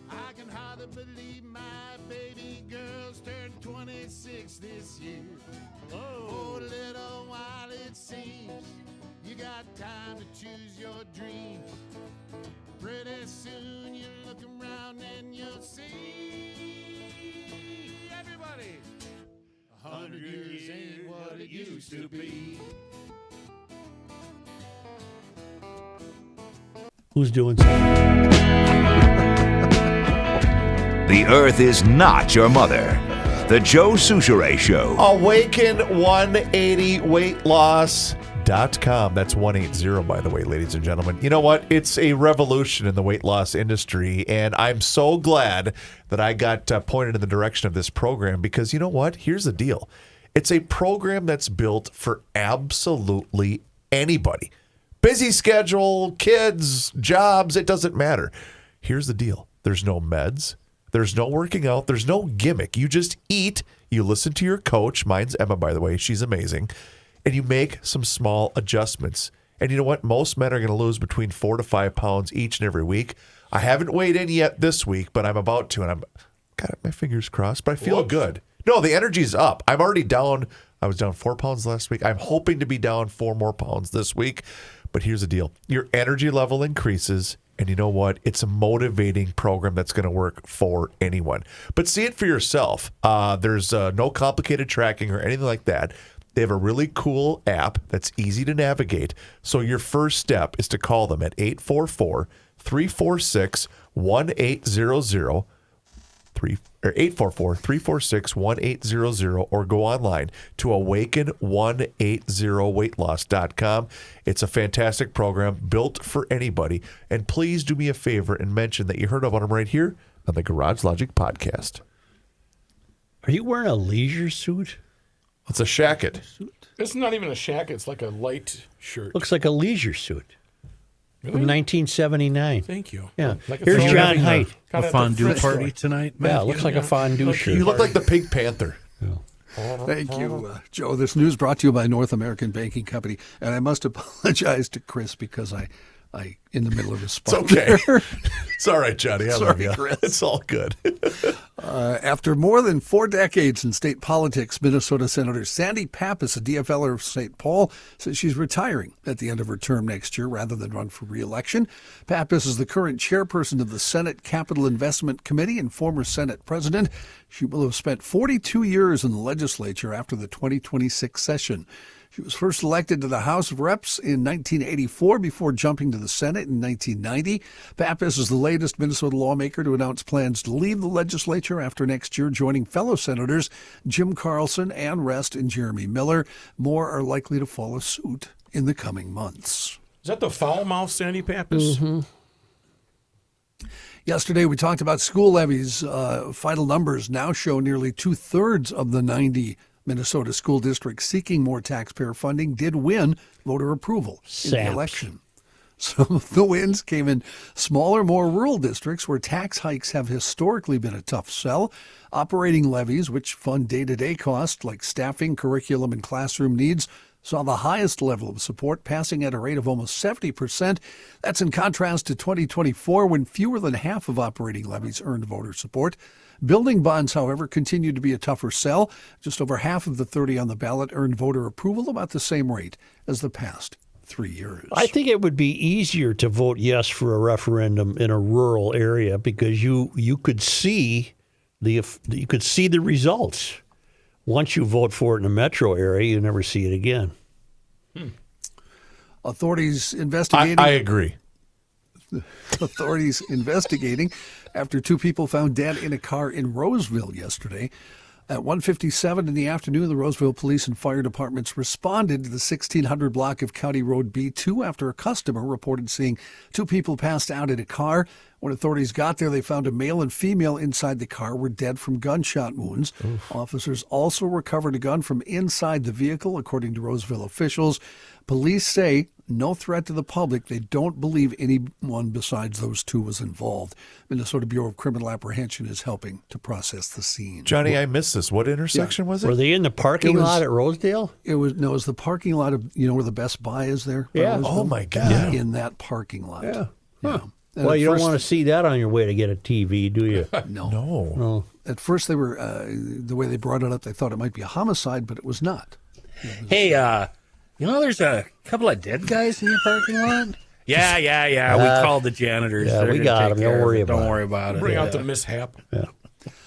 I can hardly believe my baby girl's turned 26 this year. Oh, little while it seems you got time to choose your dreams. Pretty soon you look around and you'll see everybody. 100 years ain't what it used to be. Who's doing something? The Earth is not your mother. The Joe Souchere Show. Awaken180weightloss.com. That's 180, by the way, ladies and gentlemen. You know what? It's a revolution in the weight loss industry, and I'm so glad that I got pointed in the direction of this program because you know what? Here's the deal. It's a program that's built for absolutely anybody. Busy schedule, kids, jobs, it doesn't matter. Here's the deal. There's no meds. There's no working out. There's no gimmick. You just eat. You listen to your coach. Mine's Emma, by the way. She's amazing. And you make some small adjustments. And you know what? Most men are going to lose between 4 to 5 pounds each and every week. I haven't weighed in yet this week, but I'm about to. And I'm got my fingers crossed, but I feel good. No, the energy's up. I'm already down. I was down 4 pounds last week. I'm hoping to be down 4 more pounds this week. But here's the deal. Your energy level increases. And you know what? It's a motivating program that's going to work for anyone. But see it for yourself. There's no complicated tracking or anything like that. They have a really cool app that's easy to navigate. So your first step is to call them at 844-346-1800. 844-346-1800 or go online to awaken180weightloss.com. It's a fantastic program built for anybody. And please do me a favor and mention that you heard about them right here on the Garage Logic podcast. Are you wearing a leisure suit? It's a shacket. It's not even a shacket. It's like a light shirt. Looks like a leisure suit. Really? From 1979. Thank you. Yeah. Like Here's John Haidt. A fondue party tonight, Matt? Yeah, it looks like a fondue shirt. You look like the Pink Panther. Thank you, Joe. This news brought to you by North American Banking Company. And I must apologize to Chris because I in the middle of his spot. It's okay. It's all right, Johnny. I love you. Chris. It's all good. After more than 4 decades in state politics, Minnesota Senator Sandy Pappas, a DFLer of St. Paul, says she's retiring at the end of her term next year rather than run for re-election. Pappas is the current chairperson of the Senate Capital Investment Committee and former Senate president. She will have spent 42 years in the legislature after the 2026 session. She was first elected to the House of Reps in 1984 before jumping to the Senate in 1990. Pappas is the latest Minnesota lawmaker to announce plans to leave the legislature after next year, joining fellow senators Jim Carlson, Ann Rest, and Jeremy Miller. More are likely to follow suit in the coming months. Is that the foul-mouthed Sandy Pappas? Mm-hmm. Yesterday, we talked about school levies. Final numbers now show nearly 2/3 of the 90 Minnesota school districts seeking more taxpayer funding did win voter approval in the election. Some of the wins came in smaller, more rural districts where tax hikes have historically been a tough sell. Operating levies, which fund day-to-day costs like staffing, curriculum, and classroom needs, saw the highest level of support, passing at a rate of almost 70%. That's in contrast to 2024, when fewer than half of operating levies earned voter support. Building bonds, however, continue to be a tougher sell. Just over half of the 30 on the ballot earned voter approval, about the same rate as the past 3 years. I think it would be easier to vote yes for a referendum in a rural area because you could see the results. Once you vote for it in a metro area, you never see it again. Authorities investigating. I agree. Authorities investigating after 2 people found dead in a car in Roseville yesterday. At 1:57 in the afternoon, the Roseville Police and Fire Departments responded to the 1600 block of County Road B2 after a customer reported seeing two people passed out in a car. When authorities got there, they found a male and female inside the car were dead from gunshot wounds. Oof. Officers also recovered a gun from inside the vehicle, according to Roseville officials. Police say no threat to the public. They don't believe anyone besides those two was involved. Minnesota Bureau of Criminal Apprehension is helping to process the scene. Johnny, I missed this. What intersection was it? Were they in the parking lot at Rosedale? It was the parking lot of, where the Best Buy is there? Yeah. Roseville? Oh, my God. Yeah. In that parking lot. Yeah. Yeah. Well, you don't want to see that on your way to get a TV, do you? No. At first, they were the way they brought it up, they thought it might be a homicide, but it was not. Hey, there's a couple of dead guys in your parking lot? Yeah. We called the janitors. Yeah, They're we gonna got take them. care Don't of worry it. about it. Don't worry about it. Bring out the mishap. Yeah.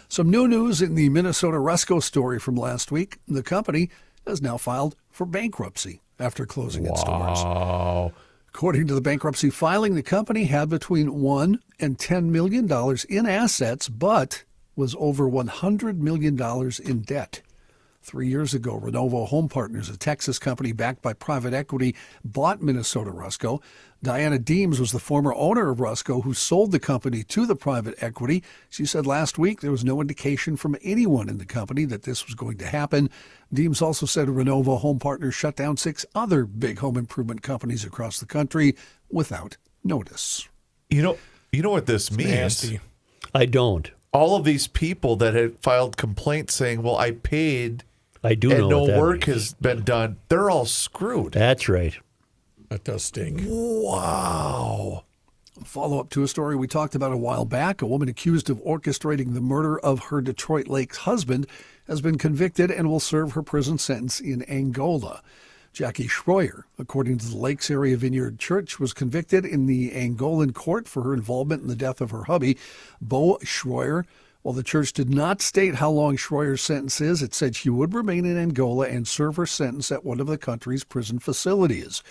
Some new news in the Minnesota Rusco story from last week. The company has now filed for bankruptcy after closing its stores. Wow. According to the bankruptcy filing, the company had between $1 and $10 million in assets, but was over $100 million in debt. 3 years ago, Renovo Home Partners, a Texas company backed by private equity, bought Minnesota Rusco. Diana Deems was the former owner of Rusco who sold the company to the private equity. She said last week there was no indication from anyone in the company that this was going to happen. Deems also said Renovo Home Partners shut down 6 other big home improvement companies across the country without notice. You know what this means? Nasty. I don't. All of these people that had filed complaints saying, well, I paid I do and know no what that work means. has been done, they're all screwed. That's right. That does stink. Wow. Follow-up to a story we talked about a while back. A woman accused of orchestrating the murder of her Detroit Lakes husband has been convicted and will serve her prison sentence in Angola. Jackie Schroyer, according to the Lakes Area Vineyard Church, was convicted in the Angolan court for her involvement in the death of her hubby, Bo Schroyer. While the church did not state how long Schroyer's sentence is, it said she would remain in Angola and serve her sentence at one of the country's prison facilities.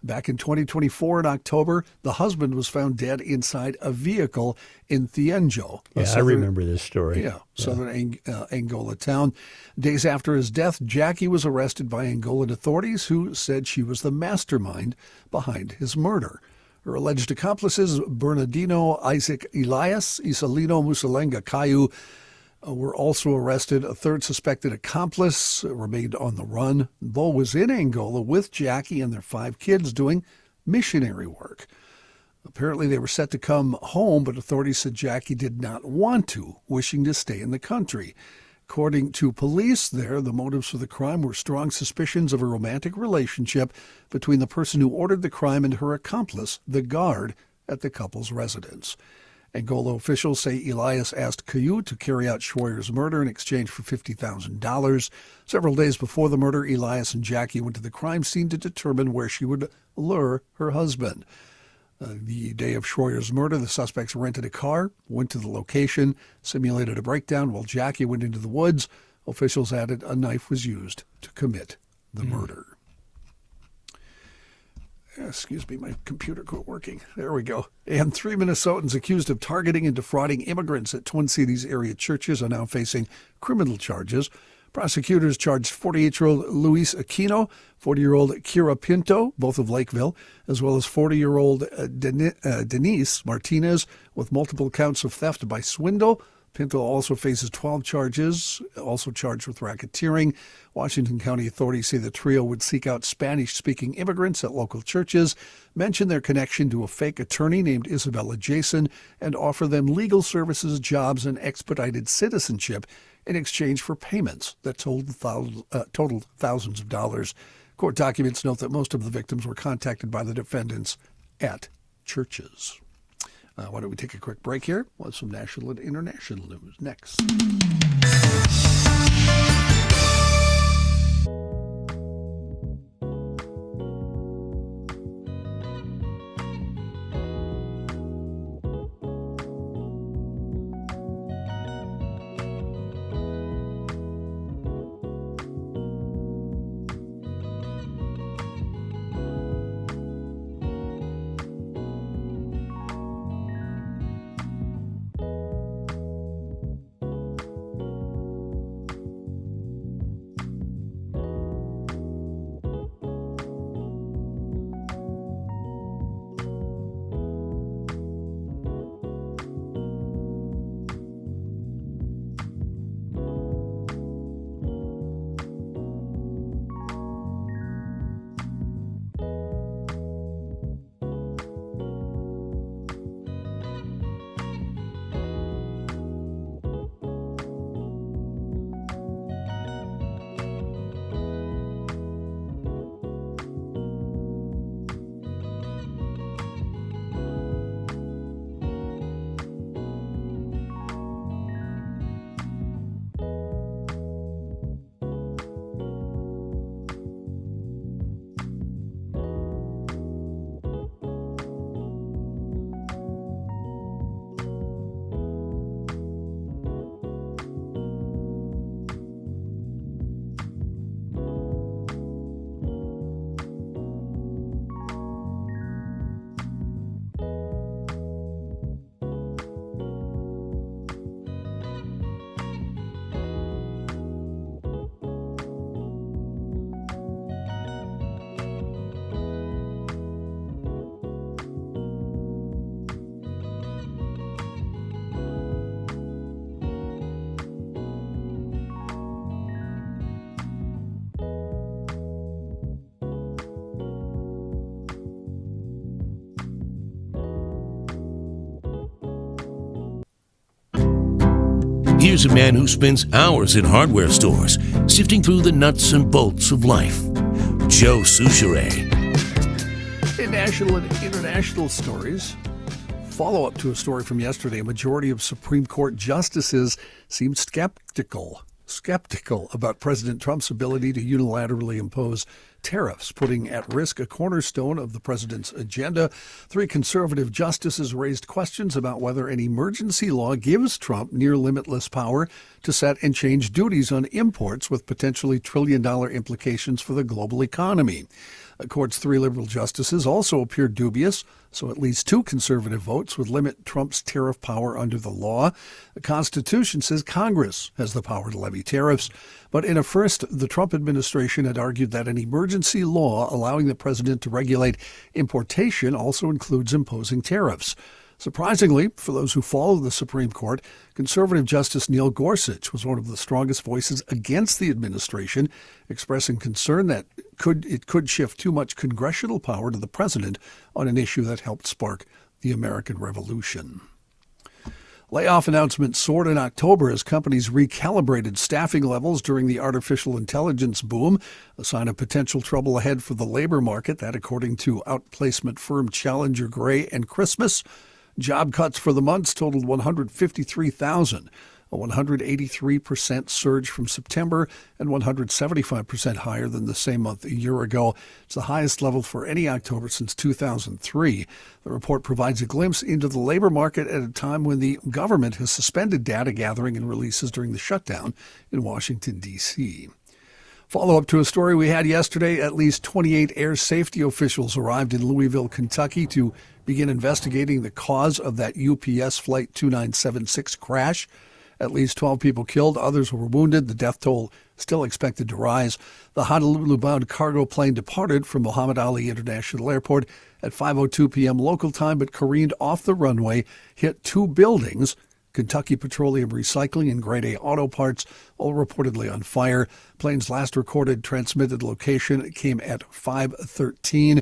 Back in 2024 in October, the husband was found dead inside a vehicle in Thienjo. Yeah, I remember this story. Yeah, southern Angola town. Days after his death, Jackie was arrested by Angolan authorities who said she was the mastermind behind his murder. Her alleged accomplices, Bernardino Isaac Elias, Isalino Musalenga Cayu, were also arrested. A third suspected accomplice remained on the run. Bo was in Angola with Jackie and their 5 kids doing missionary work. Apparently they were set to come home, but authorities said Jackie did not want to, wishing to stay in the country. According to police there, the motives for the crime were strong suspicions of a romantic relationship between the person who ordered the crime and her accomplice, the guard, at the couple's residence. Angola officials say Elias asked Cayu to carry out Schroyer's murder in exchange for $50,000. Several days before the murder, Elias and Jackie went to the crime scene to determine where she would lure her husband. The day of Schroyer's murder, the suspects rented a car, went to the location, simulated a breakdown while Jackie went into the woods. Officials added a knife was used to commit the murder. Excuse me, my computer quit working. There we go. And 3 Minnesotans accused of targeting and defrauding immigrants at Twin Cities area churches are now facing criminal charges. Prosecutors charged 48-year-old Luis Aquino, 40-year-old Kira Pinto, both of Lakeville, as well as 40-year-old Denise Martinez with multiple counts of theft by swindle. Pinto also faces 12 charges, also charged with racketeering. Washington County authorities say the trio would seek out Spanish-speaking immigrants at local churches, mention their connection to a fake attorney named Isabella Jason, and offer them legal services, jobs, and expedited citizenship in exchange for payments that totaled thousands of dollars. Court documents note that most of the victims were contacted by the defendants at churches. Why don't we take a quick break here? We'll have some national and international news next. Here's a man who spends hours in hardware stores sifting through the nuts and bolts of life. Joe Souchere. In national and international stories, follow-up to a story from yesterday, a majority of Supreme Court justices seemed skeptical about President Trump's ability to unilaterally impose tariffs, putting at risk a cornerstone of the president's agenda. 3 conservative justices raised questions about whether an emergency law gives Trump near limitless power to set and change duties on imports with potentially trillion-dollar implications for the global economy. The court's 3 liberal justices also appeared dubious, so at least 2 conservative votes would limit Trump's tariff power under the law. The Constitution says Congress has the power to levy tariffs, but in a first, the Trump administration had argued that an emergency law allowing the president to regulate importation also includes imposing tariffs. Surprisingly, for those who follow the Supreme Court, conservative Justice Neil Gorsuch was one of the strongest voices against the administration, expressing concern that it could shift too much congressional power to the president on an issue that helped spark the American Revolution. Layoff announcements soared in October as companies recalibrated staffing levels during the artificial intelligence boom, a sign of potential trouble ahead for the labor market, that according to outplacement firm Challenger Gray and Christmas. Job cuts for the months totaled 153,000, a 183% surge from September and 175% higher than the same month a year ago. It's the highest level for any October since 2003. The report provides a glimpse into the labor market at a time when the government has suspended data gathering and releases during the shutdown in Washington, D.C. Follow-up to a story we had yesterday, at least 28 air safety officials arrived in Louisville, Kentucky to begin investigating the cause of that UPS Flight 2976 crash. At least 12 people killed, others were wounded. The death toll still expected to rise. The Honolulu-bound cargo plane departed from Muhammad Ali International Airport at 5:02 p.m. local time, but careened off the runway, hit 2 buildings, Kentucky Petroleum Recycling and Grade A Auto Parts, all reportedly on fire. Plane's last recorded transmitted location came at 5:13.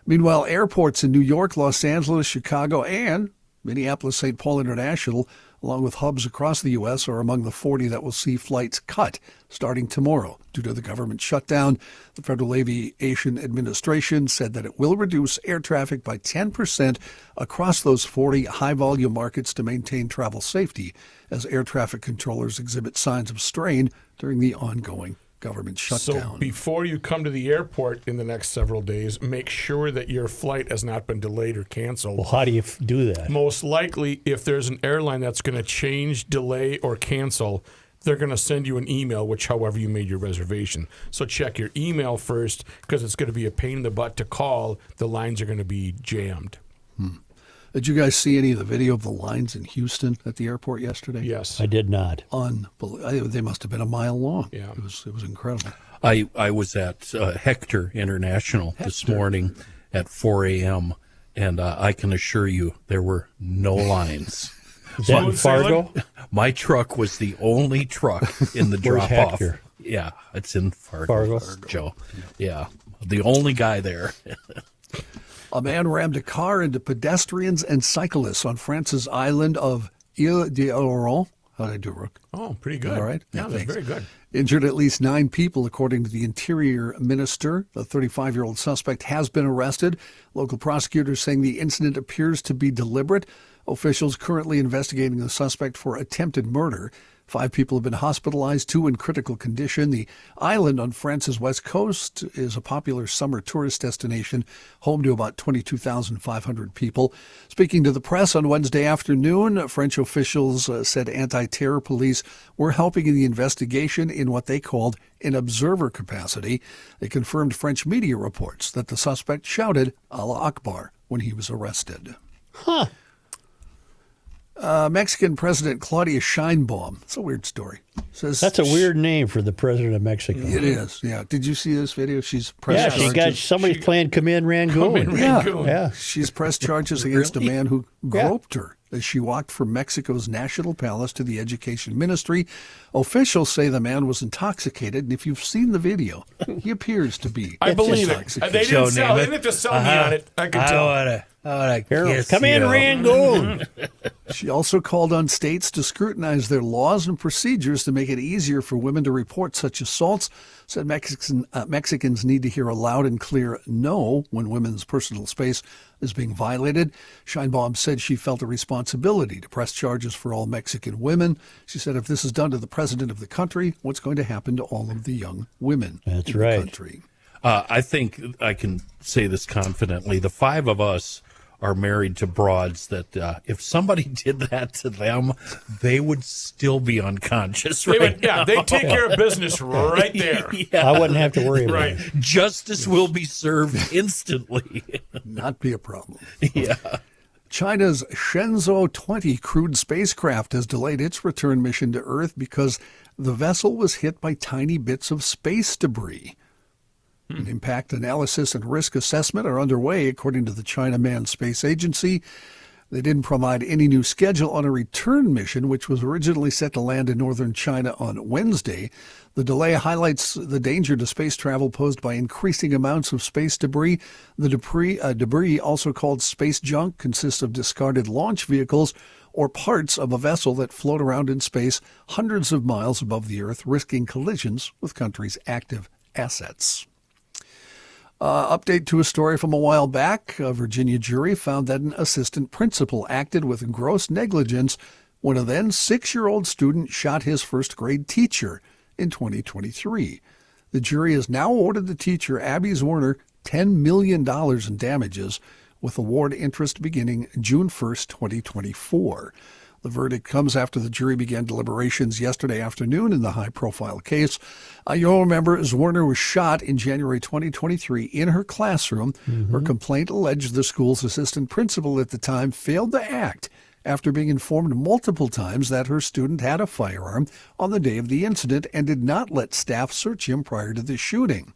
Meanwhile, airports in New York, Los Angeles, Chicago, and Minneapolis-St. Paul International, along with hubs across the U.S., are among the 40 that will see flights cut starting tomorrow due to the government shutdown. The Federal Aviation Administration said that it will reduce air traffic by 10% across those 40 high-volume markets to maintain travel safety as air traffic controllers exhibit signs of strain during the ongoing government shutdown. So before you come to the airport in the next several days, make sure that your flight has not been delayed or canceled. Well, how do you do that? Most likely, if there's an airline that's going to change, delay, or cancel, they're going to send you an email, however you made your reservation. So check your email first, because it's going to be a pain in the butt to call. The lines are going to be jammed. Did you guys see any of the video of the lines in Houston at the airport yesterday? Yes. I did not. Unbelievable. They must have been a mile long. Yeah. It was incredible. I was at Hector International this morning at 4 a.m., and I can assure you there were no lines. Is that in Fargo? My truck was the only truck in the Where's drop-off. Hector? Yeah, it's in Fargo. Joe. Yeah, the only guy there. A man rammed a car into pedestrians and cyclists on France's island of Ile d'Oran. How did I do, Rook? Oh, pretty good. All right. Yeah, that's very good. Injured at least 9 people, according to the Interior Minister. The 35-year-old suspect has been arrested. Local prosecutors saying the incident appears to be deliberate. Officials currently investigating the suspect for attempted murder. 5 people have been hospitalized, 2 in critical condition. The island on France's west coast is a popular summer tourist destination, home to about 22,500 people. Speaking to the press on Wednesday afternoon, French officials said anti-terror police were helping in the investigation in what they called an observer capacity. They confirmed French media reports that the suspect shouted Allah Akbar when he was arrested. Huh. Mexican President Claudia Sheinbaum. It's a weird story. Says that's a weird name for the president of Mexico. It is, yeah. Did you see this video? She's pressed charges. Somebody's playing Come In Rangoon. Yeah. She's pressed charges against a man who groped her as she walked from Mexico's National Palace to the Education Ministry. Officials say the man was intoxicated, and if you've seen the video, he appears to be I believe it. intoxicated. They didn't have to sell me on it. I could tell. Come in, Rangoon. She also called on states to scrutinize their laws and procedures to make it easier for women to report such assaults. Said Mexicans need to hear a loud and clear no when women's personal space is being violated. Sheinbaum said she felt a responsibility to press charges for all Mexican women. She said if this is done to the president of the country, what's going to happen to all of the young women in the country? I think I can say this confidently. The five of us are married to broads that if somebody did that to them, they would still be unconscious right now. Yeah, they'd take care of business right there. Yeah. I wouldn't have to worry about Right. it. Justice will be served instantly. Not be a problem. Yeah. China's Shenzhou 20 crewed spacecraft has delayed its return mission to Earth because the vessel was hit by tiny bits of space debris. An impact analysis and risk assessment are underway, according to the China Manned Space Agency. They didn't provide any new schedule on a return mission, which was originally set to land in northern China on Wednesday. The delay highlights the danger to space travel posed by increasing amounts of space debris. The debris, also called space junk, consists of discarded launch vehicles or parts of a vessel that float around in space hundreds of miles above the Earth, risking collisions with countries' active assets. Update to a story from a while back. A Virginia jury found that an assistant principal acted with gross negligence when a then 6-year-old student shot his first-grade teacher in 2023. The jury has now awarded the teacher, Abby Zwerner, $10 million in damages, with award interest beginning June 1st, 2024. The verdict comes after the jury began deliberations yesterday afternoon in the high-profile case. You'll remember Zwerner was shot in January 2023 in her classroom. Her complaint alleged the school's assistant principal at the time failed to act after being informed multiple times that her student had a firearm on the day of the incident and did not let staff search him prior to the shooting.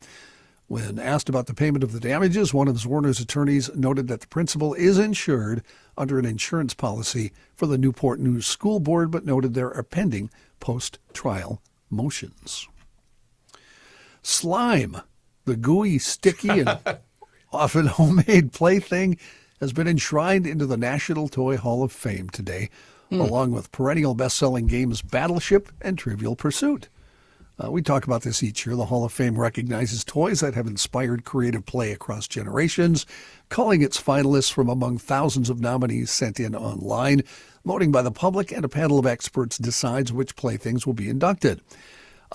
When asked about the payment of the damages, one of Zwerner's attorneys noted that the principal is insured under an insurance policy for the Newport News School Board, but noted there are pending post-trial motions. Slime, the gooey, sticky, and often homemade plaything, has been enshrined into the National Toy Hall of Fame today, along with perennial best-selling games Battleship and Trivial Pursuit. We talk about this each year. The Hall of Fame recognizes toys that have inspired creative play across generations, calling its finalists from among thousands of nominees sent in online. Voting by the public and a panel of experts decides which playthings will be inducted.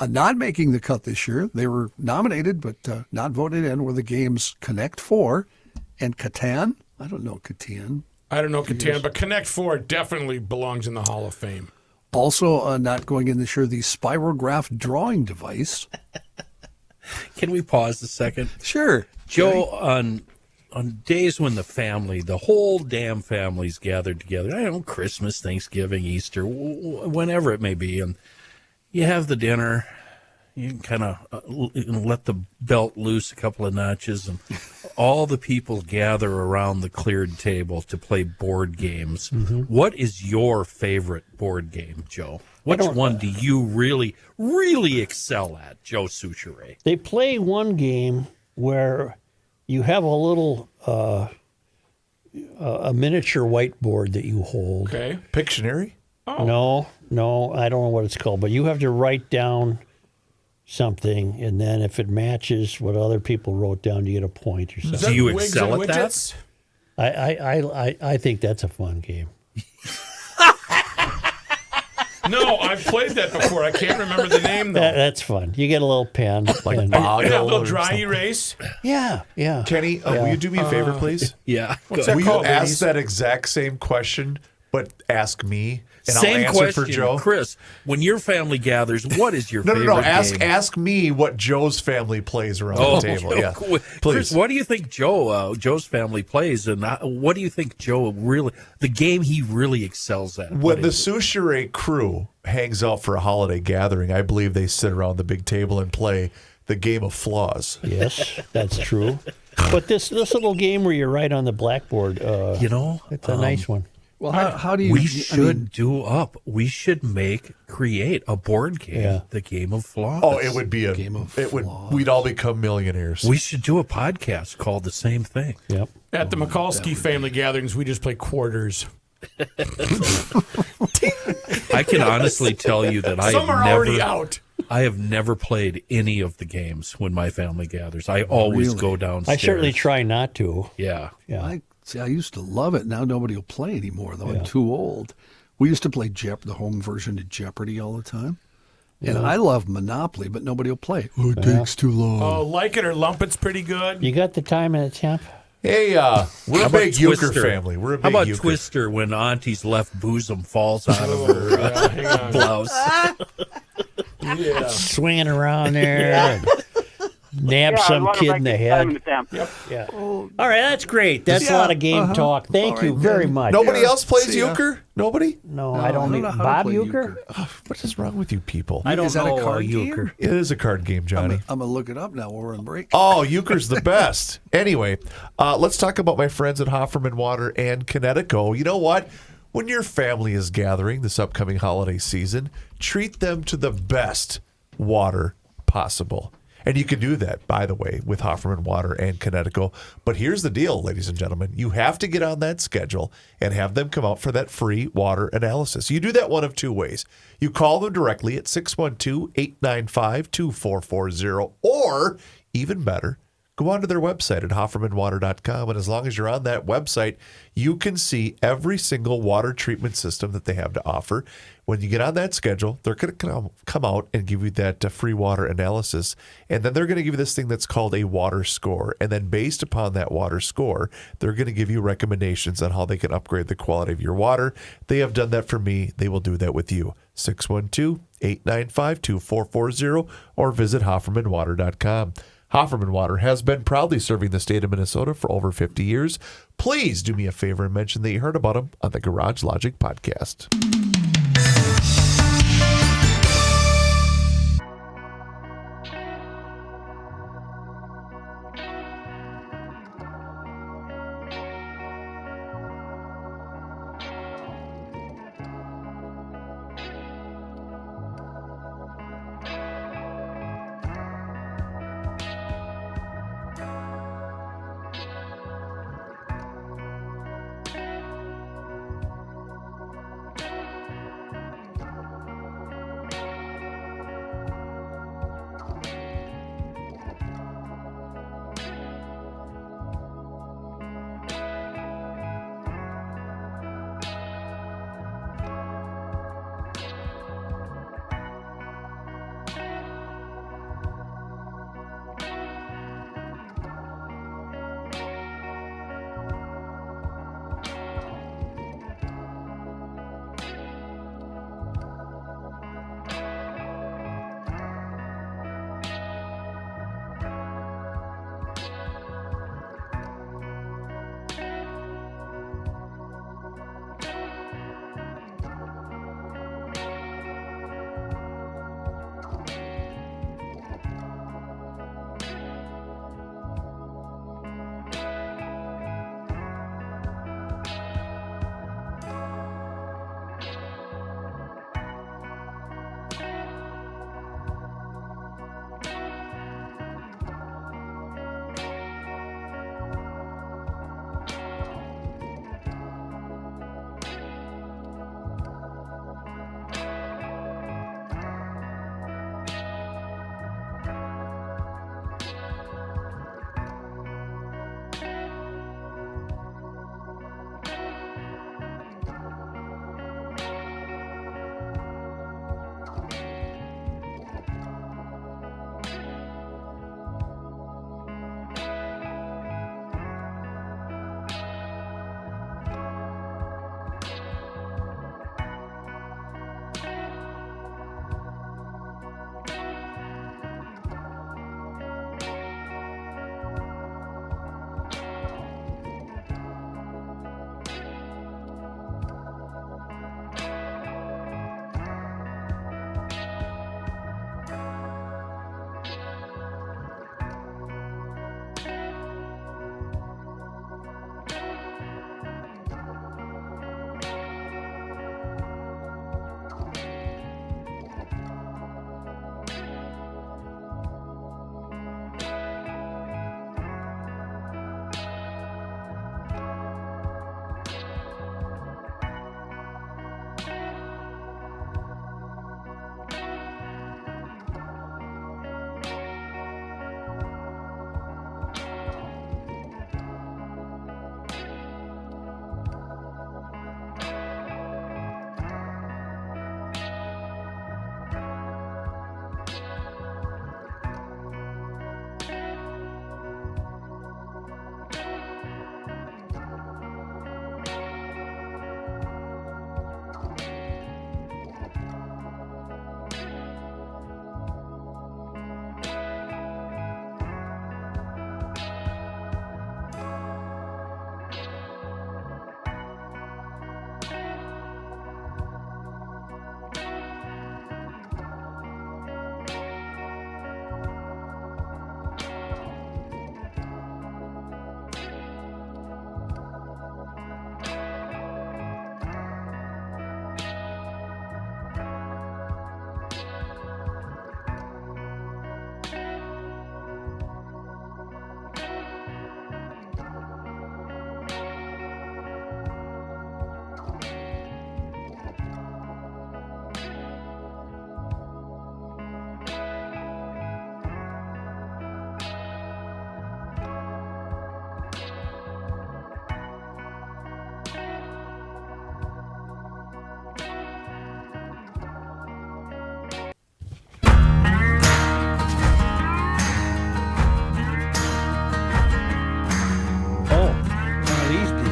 Not making the cut this year, they were nominated but not voted in, were the games Connect 4 and Catan. I don't know Catan. I don't know Catan, but Connect 4 definitely belongs in the Hall of Fame. Also not going in this year, the Spirograph drawing device. Can we pause a second? Sure. Joe, on days when the whole damn family's gathered together, I don't know, Christmas, Thanksgiving, Easter, whenever it may be, and you have the dinner, you can kind of let the belt loose a couple of notches, and all the people gather around the cleared table to play board games. What is your favorite board game, Joe? Which one do you really, really excel at, Joe Souchere? They play one game where you have a little a miniature whiteboard that you hold. Okay. Pictionary? No, I don't know what it's called, but you have to write down something, and then if it matches what other people wrote down, you get a point or something. Do you excel at that? I think that's a fun game. No, I've played that before. I can't remember the name, though. That's fun. You get a little pen. Like and, Boggle Yeah, a little or dry something. erase. yeah. Kenny, will you do me a favor, please? Yeah. What's that Will you called? ask Denise? that exact same question, but ask me, and Same I'll answer question, for Joe? Chris. When your family gathers, what is your No. favorite game? Ask me what Joe's family plays around the table. Yeah, Chris, please. what do you think Joe's family plays, and what do you think Joe really, the game he really excels at? When the Souchere crew hangs out for a holiday gathering, I believe they sit around the big table and play the game of flaws. Yes, that's true. But this little game where you write on the blackboard, You know, it's a nice one. Well, how do you? We should create a board game, the Game of Flaws. Oh, it would be we'd all become millionaires. We should do a podcast called the same thing. Yep. At the Mikulski family gatherings, we just play quarters. I can honestly tell you that already out. I have never played any of the games when my family gathers. I always go downstairs. I certainly try not to. Yeah. I used to love it. Now nobody will play anymore, though. I'm too old. We used to play the home version of Jeopardy all the time. And I love Monopoly, but nobody will play. Oh, it takes too long. Oh, Like It or Lump It's pretty good. You got the time and the temp? Hey, we're a big euchre family. We're a big How about euchre. Twister when Auntie's left bosom falls out of her blouse? Swinging around there. And nab some kid in the head. Yeah. All right, that's great. That's a lot of game talk. Thank you very much. Nobody else plays euchre? Nobody? No, I don't know. Bob Euchre? What is wrong with you people? I don't Is that know a card euchre. game? It is a card game, Johnny. I'm going to look it up now while we're on break. Oh, euchre's the best. Anyway, let's talk about my friends at Hofferman Water and Connecticut. You know what? When your family is gathering this upcoming holiday season, treat them to the best water possible. And you can do that, by the way, with Hofferman Water and Connecticut. But here's the deal, ladies and gentlemen. You have to get on that schedule and have them come out for that free water analysis. You do that one of two ways. You call them directly at 612-895-2440, or even better, go onto their website at hoffermanwater.com. And as long as you're on that website, you can see every single water treatment system that they have to offer. When you get on that schedule, they're going to come out and give you that free water analysis. And then they're going to give you this thing that's called a water score. And then based upon that water score, they're going to give you recommendations on how they can upgrade the quality of your water. They have done that for me. They will do that with you. 612-895-2440 or visit hoffermanwater.com. Hofferman Water has been proudly serving the state of Minnesota for over 50 years. Please do me a favor and mention that you heard about them on the Garage Logic podcast.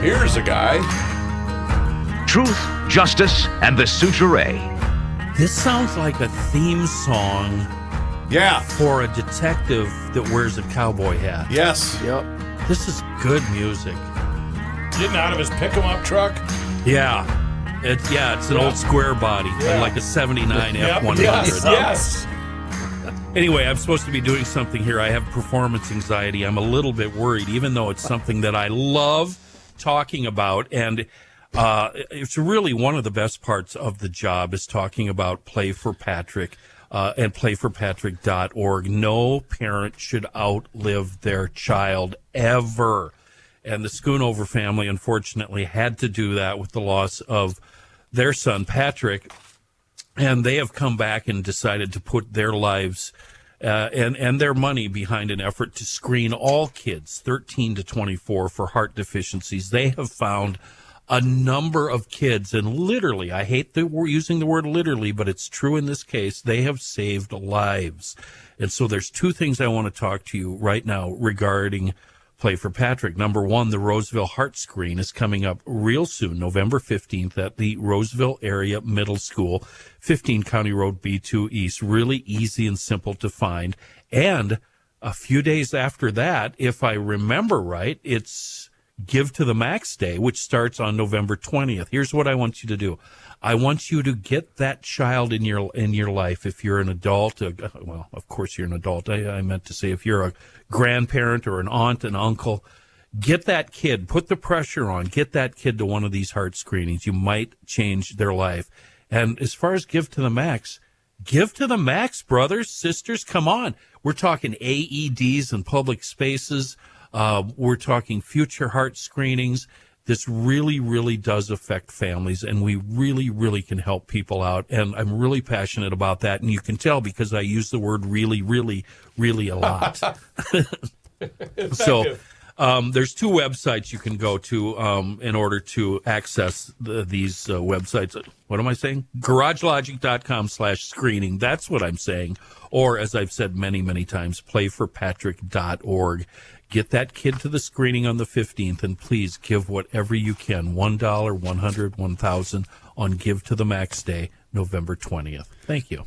here's a guy. Truth, Justice, and the Suture. This sounds like a theme song Yeah. for a detective that wears a cowboy hat. Yes. Yep. This is good music. Getting out of his pick-em-up truck. Yeah. It's an old square body, like a 79 F-100. Yes. Anyway, I'm supposed to be doing something here. I have performance anxiety. I'm a little bit worried, even though it's something that I love talking about. And it's really one of the best parts of the job is talking about Play for Patrick and playforpatrick.org. No parent should outlive their child ever. And the Schoonover family, unfortunately, had to do that with the loss of their son, Patrick. And they have come back and decided to put their lives and their money behind an effort to screen all kids 13 to 24 for heart deficiencies. They have found a number of kids, and literally, I hate that we're using the word literally, but it's true in this case, they have saved lives. And so there's two things I want to talk to you right now regarding Play for Patrick. Number one, the Roseville Heart Screen is coming up real soon, November 15th at the Roseville Area Middle School, 15 County Road B2 East. Really easy and simple to find. And a few days after that, if I remember right, it's Give to the Max Day, which starts on November 20th. Here's what I want you to do. I want you to get that child in your life. If you're an adult, well, of course you're an adult. I meant to say if you're a grandparent or an aunt, an uncle, get that kid, put the pressure on, get that kid to one of these heart screenings. You might change their life. And as far as Give to the Max, brothers, sisters, come on. We're talking AEDs in public spaces. We're talking future heart screenings. This really, really does affect families, and we really, really can help people out. And I'm really passionate about that. And you can tell because I use the word really, really, really a lot. So there's two websites you can go to in order to access these websites. What am I saying? GarageLogic.com/screening. That's what I'm saying. Or, as I've said many, many times, playforpatrick.org. Get that kid to the screening on the 15th, and please give whatever you can, $1, $100, $1,000 on Give to the Max Day, November 20th. Thank you.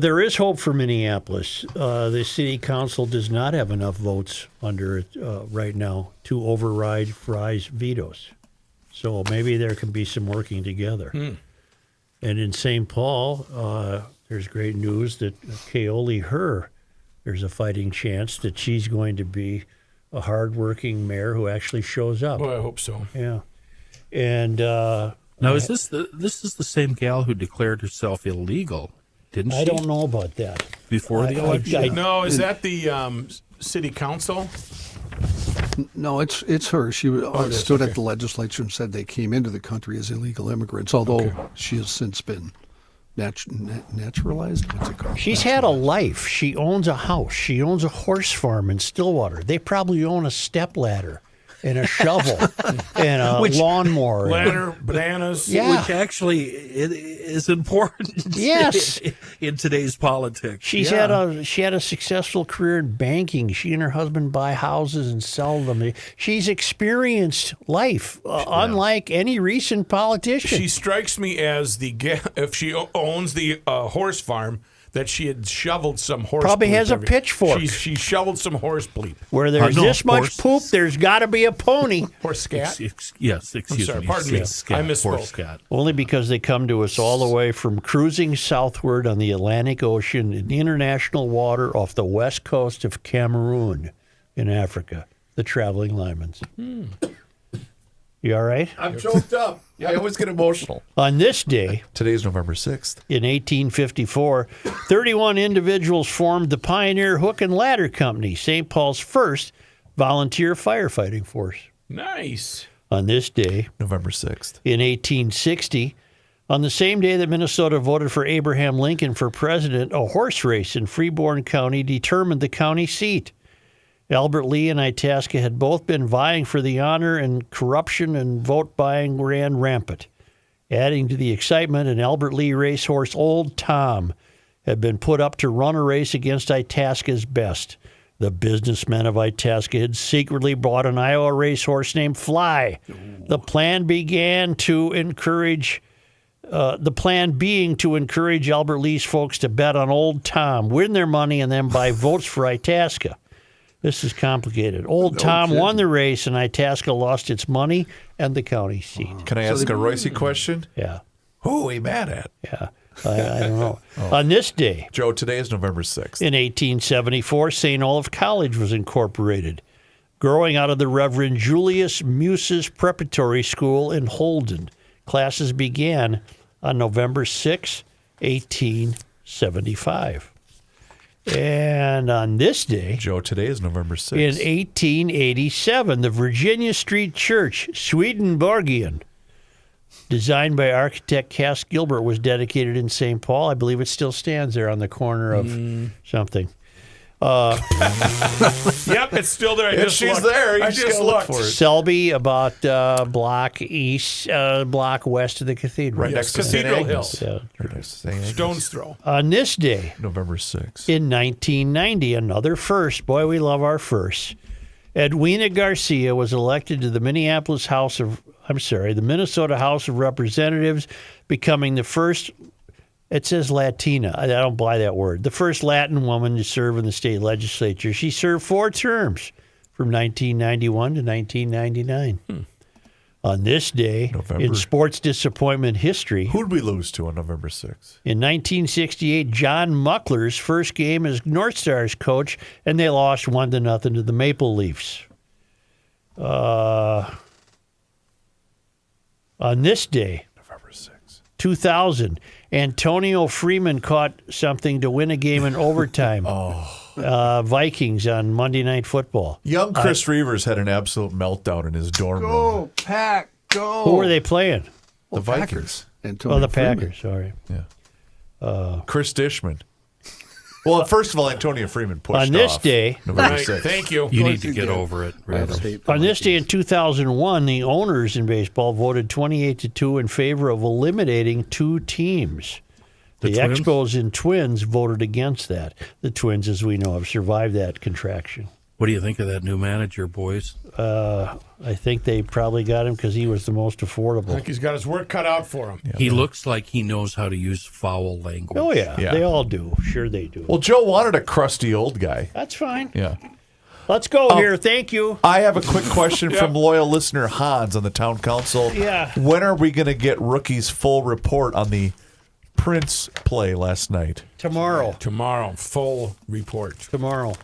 There is hope for Minneapolis. The city council does not have enough votes under it right now to override Fry's vetoes. So maybe there can be some working together. And in St. Paul, there's great news that Kaoli, there's a fighting chance that she's going to be a hardworking mayor who actually shows up. Well, I hope so. Yeah. And now, is this the same gal who declared herself illegal? Didn't she? I don't know about that. Before the election? No, is that the city council? No, it's her. She stood at the legislature and said they came into the country as illegal immigrants, although she has since been naturalized. What's it called? She's had a life. She owns a house. She owns a horse farm in Stillwater. They probably own a stepladder and a shovel and a lawnmower. Ladder, bananas. Yeah. Which actually is important Yes. in today's politics. She had a successful career in banking. She and her husband buy houses and sell them. She's experienced life, unlike any recent politician. She strikes me as if she owns the horse farm, that she had shoveled some horse. Probably bleep has a pitchfork. She shoveled some horse bleep. Where there's this much poop, there's got to be a pony. Horse scat? Yes, excuse me. Pardon me. Scat, I misspoke. Horse scat. Only because they come to us all the way from cruising southward on the Atlantic Ocean in international water off the west coast of Cameroon in Africa, the traveling Lymans. You all right? I'm choked up. I always get emotional. On this day, today's November 6th, in 1854, 31 individuals formed the Pioneer Hook and Ladder Company, St. Paul's first volunteer firefighting force. Nice. On this day, November 6th, in 1860, on the same day that Minnesota voted for Abraham Lincoln for president, a horse race in Freeborn County determined the county seat. Albert Lee and Itasca had both been vying for the honor, and corruption and vote buying ran rampant. Adding to the excitement, an Albert Lee racehorse, Old Tom, had been put up to run a race against Itasca's best. The businessmen of Itasca had secretly bought an Iowa racehorse named Fly. The plan being to encourage Albert Lee's folks to bet on Old Tom, win their money, and then buy votes for Itasca. This is complicated. Old Tom won the race, and Itasca lost its money and the county seat. Can I ask a Royce question? Yeah. Who are we mad at? Yeah. I don't know. On this day, Joe, today is November 6th. in 1874, St. Olaf College was incorporated, growing out of the Reverend Julius Muse's Preparatory School in Holden. Classes began on November 6, 1875. And on this day, Joe, today is November 6th. in 1887, the Virginia Street Church, Swedenborgian, designed by architect Cass Gilbert, was dedicated in St. Paul. I believe it still stands there on the corner of something. Yep, it's still there. She's there. You I just just gotta look looked. for it. Selby, about block west of the cathedral. Right next to St. Cathedral Agnes. Hill. Yeah. Right next to St. Agnes. Stone's throw. On this day, November 6th. in 1990, another first. Boy, we love our firsts. Edwina Garcia was elected to the Minnesota House of Representatives, becoming the first, it says Latina, I don't buy that word, the first Latin woman to serve in the state legislature. She served 4 terms from 1991 to 1999. On this day, in sports disappointment history, Who'd we lose to on November 6th? in 1968, John Muckler's first game as North Stars coach, and they lost 1-0 to the Maple Leafs. On this day, November 6th. 2000, Antonio Freeman caught something to win a game in overtime. Vikings on Monday Night Football. Young Chris Reavers had an absolute meltdown in his dorm room. Go, Pack, go. Who were they playing? The Vikings. Antonio The Freeman. Packers, sorry. Yeah. Chris Dishman. Well, first of all, Antonio Freeman pushed On this off day, November Right, 6th. thank you. You need to get over it. on this day in 2001, the owners in baseball voted 28-2 in favor of eliminating 2 teams. The Twins? Expos and Twins voted against that. The Twins, as we know, have survived that contraction. What do you think of that new manager, boys? I think they probably got him because he was the most I affordable. think he's got his work cut out for him. He looks like he knows how to use foul language. Oh, yeah, Yeah. they all do. Sure they do. Well, Joe wanted a crusty old guy. That's fine. Yeah. Let's go here. Thank you. I have a quick question from loyal listener Hans on the town council. Yeah. When are we going to get Rookie's full report on the Prince play last night? Tomorrow. Tomorrow, full report. Tomorrow.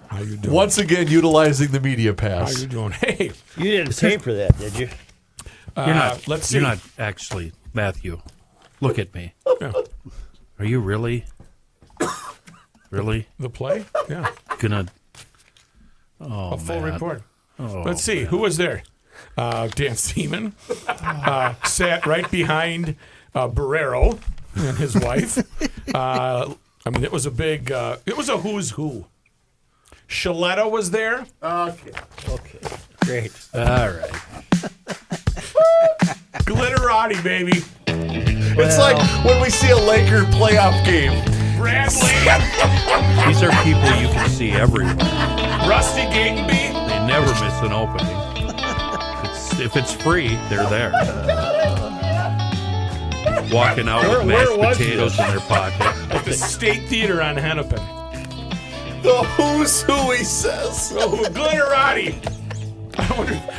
How you doing? Once again, utilizing the media How pass. you doing? Hey, You didn't pay for that, did you? You're not. let's see. You're not actually, Matthew. Look at me. Yeah. Are you really The play? Yeah. gonna? Oh, A full man. report. Oh, Let's see. Who was there? Dan Seaman sat right behind Barrero and his wife. I mean, it was a big, it was a who's who. Shaletta was there. Okay. Great. all right. Glitterati, baby. It's like when we see a Laker playoff game. Bradley. These are people you can see everywhere. Rusty Gatenby. They never miss an opening. If it's free, they're there. Walking out with Where was mashed potatoes in their pocket. At the State Theater on Hennepin. The who's who, he says. Oh, Glitterati.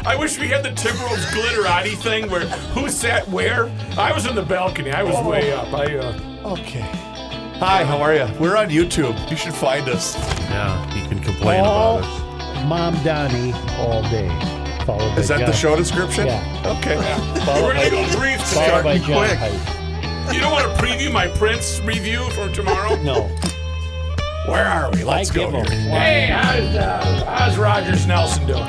I wish we had the Timberwolves Glitterati thing where who sat where. I was in the balcony. I was way up. Okay. Hi, how are you? We're on YouTube. You should find us. Yeah, you can complain All about us. Mom Donnie all day. Followed Is by that the John- show description? Yeah. Okay. We're going to go brief Followed by today. John quick. Height. You don't want to preview my Prince review for tomorrow? No. Where are we? Let's I go give 'em here. one. Hey, how's Rogers Nelson doing?